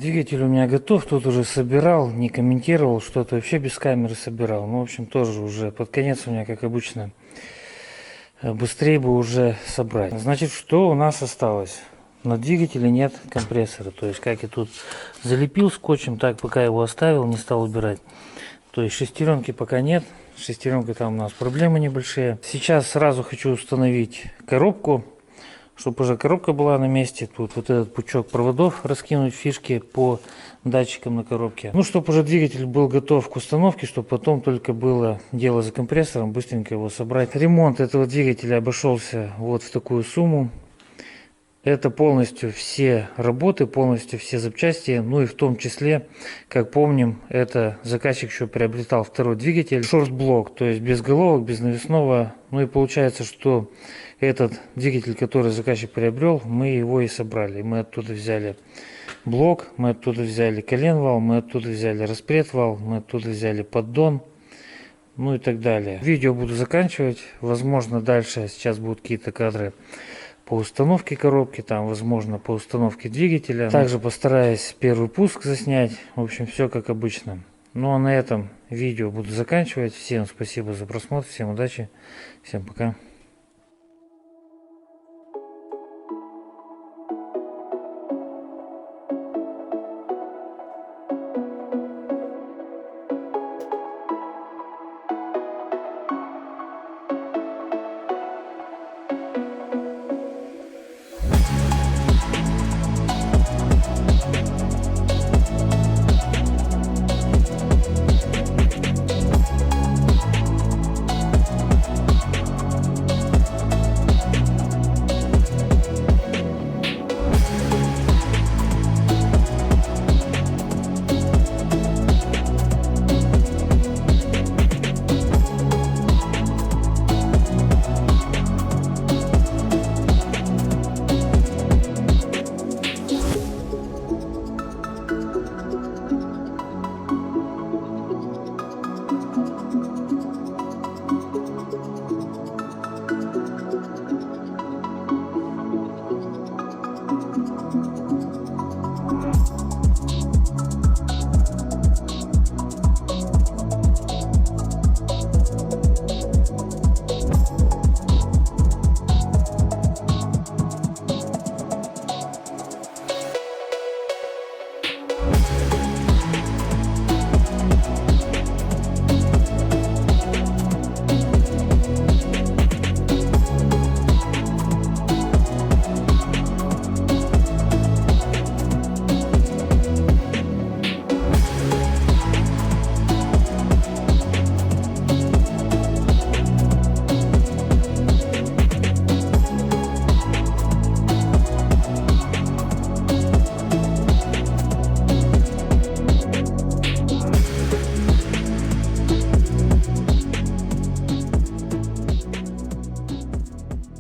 Двигатель у меня готов, тут уже собирал, не комментировал, что-то вообще без камеры собирал. Ну, в общем, тоже уже под конец у меня, как обычно, быстрее бы уже собрать. Значит, что у нас осталось? На двигателе нет компрессора. То есть, как я тут залепил скотчем, так пока его оставил, не стал убирать. То есть, шестеренки пока нет. С шестеренкой там у нас проблемы небольшие. Сейчас сразу хочу установить коробку, чтобы уже коробка была на месте. Тут вот этот пучок проводов раскинуть, фишки по датчикам на коробке. Ну, чтобы уже двигатель был готов к установке, чтобы потом только было дело за компрессором, быстренько его собрать. Ремонт этого двигателя обошелся вот в такую сумму. Это полностью все работы, полностью все запчасти, ну и в том числе, как помним, это заказчик еще приобретал второй двигатель, шорт-блок, то есть без головок, без навесного. Ну и получается, что этот двигатель, который заказчик приобрел, мы его и собрали. Мы оттуда взяли блок, мы оттуда взяли коленвал, мы оттуда взяли распредвал, мы оттуда взяли поддон, ну и так далее. Видео буду заканчивать, возможно, дальше сейчас будут какие-то кадры по установке коробки, там, возможно, по установке двигателя. Также постараюсь первый пуск заснять. В общем, все как обычно. Ну а на этом видео буду заканчивать. Всем спасибо за просмотр, всем удачи, всем пока.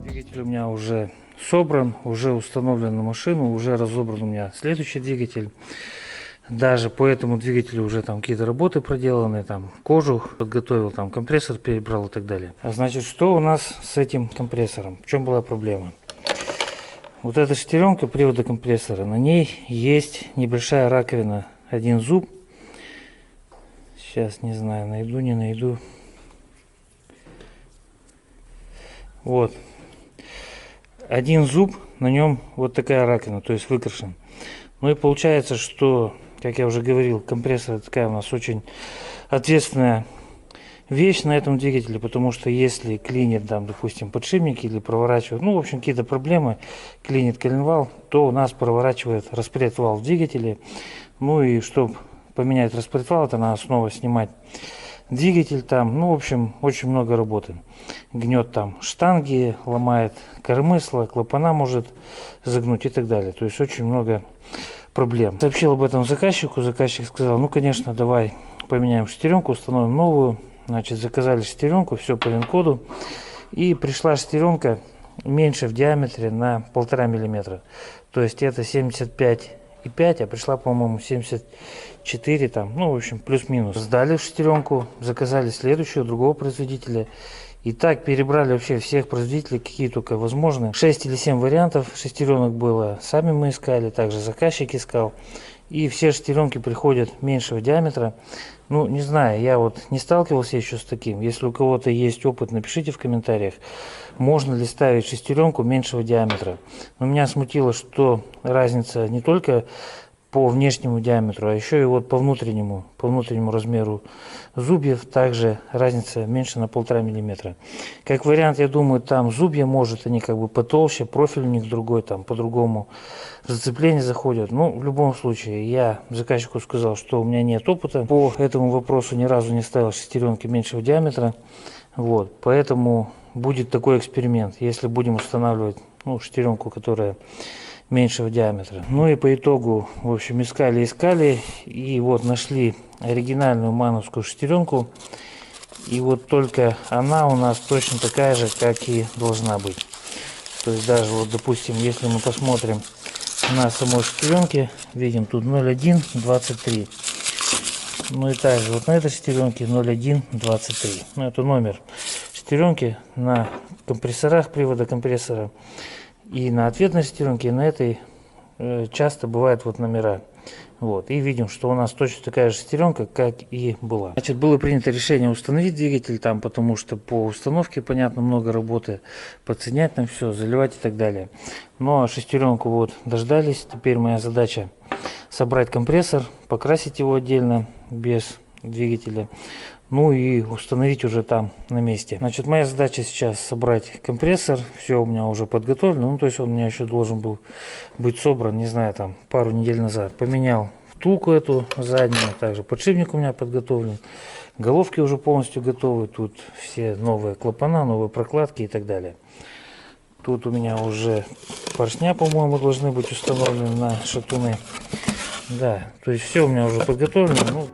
Двигатель у меня уже собран, уже установлен на машину, уже разобран у меня следующий двигатель. Даже по этому двигателю уже там какие-то работы проделаны, там кожух подготовил, там компрессор перебрал и так далее. А значит, что у нас с этим компрессором? В чем была проблема? Вот эта шестеренка привода компрессора, на ней есть небольшая раковина, один зуб. Сейчас не знаю, найду, не найду. Вот. Один зуб, на нем вот такая раковина, то есть выкрашен. Ну и получается, что, как я уже говорил, компрессор такая у нас очень ответственная вещь на этом двигателе, потому что если клинит, там, допустим, подшипники или проворачивает, ну, в общем, какие-то проблемы, клинит коленвал, то у нас проворачивает распредвал в двигателе. Ну и чтобы поменять распредвал, это надо снова снимать двигатель там, ну, в общем, очень много работы. Гнет там штанги, ломает коромысла, клапана может загнуть и так далее. То есть очень много проблем. Сообщил об этом заказчику, заказчик сказал, ну, конечно, давай поменяем шестеренку, установим новую. Значит, заказали шестеренку, все по ВИН-коду. И пришла шестеренка меньше в диаметре на 1,5 мм. То есть это 75,5, а пришла, по-моему, 74 там, ну, в общем, плюс-минус. Сдали шестеренку, заказали следующую, другого производителя. И так перебрали вообще всех производителей, какие только возможны. 6 или 7 вариантов шестеренок было. Сами мы искали, также заказчик искал. И все шестеренки приходят меньшего диаметра. Ну, не знаю, я вот не сталкивался еще с таким. Если у кого-то есть опыт, напишите в комментариях, можно ли ставить шестеренку меньшего диаметра. Но меня смутило, что разница не только по внешнему диаметру, а еще и вот по внутреннему размеру зубьев, также разница меньше на 1,5 миллиметра. Как вариант, я думаю, там зубья, может, они как бы потолще, профиль у них другой, там по-другому зацепление заходят. Ну, в любом случае, я заказчику сказал, что у меня нет опыта по этому вопросу, ни разу не ставил шестеренки меньшего диаметра. Вот, поэтому будет такой эксперимент, если будем устанавливать, ну, шестеренку, которая меньшего диаметра. Ну и по итогу, в общем, искали и вот нашли оригинальную мановскую шестеренку. И вот только она у нас точно такая же, как и должна быть. То есть даже вот, допустим, если мы посмотрим на самой шестеренке, видим тут 0,123. Ну и также вот на этой шестеренке 0,123. Ну, это номер шестеренки на компрессорах, привода компрессора. И на ответной шестеренке, и на этой часто бывают вот номера. Вот. И видим, что у нас точно такая же шестеренка, как и была. Значит, было принято решение установить двигатель там, потому что по установке, понятно, много работы, подсоединять там все, заливать и так далее. Но шестеренку вот дождались. Теперь моя задача собрать компрессор, покрасить его отдельно, без двигателя. Ну и установить уже там на месте. Значит, моя задача сейчас собрать компрессор. Все у меня уже подготовлено. Ну, то есть он у меня еще должен был быть собран, не знаю, там пару недель назад. Поменял втулку эту заднюю. Также подшипник у меня подготовлен. Головки уже полностью готовы. Тут все новые клапана, новые прокладки и так далее. Тут у меня уже поршня, по-моему, должны быть установлены на шатуны. Да, то есть все у меня уже подготовлено. Ну,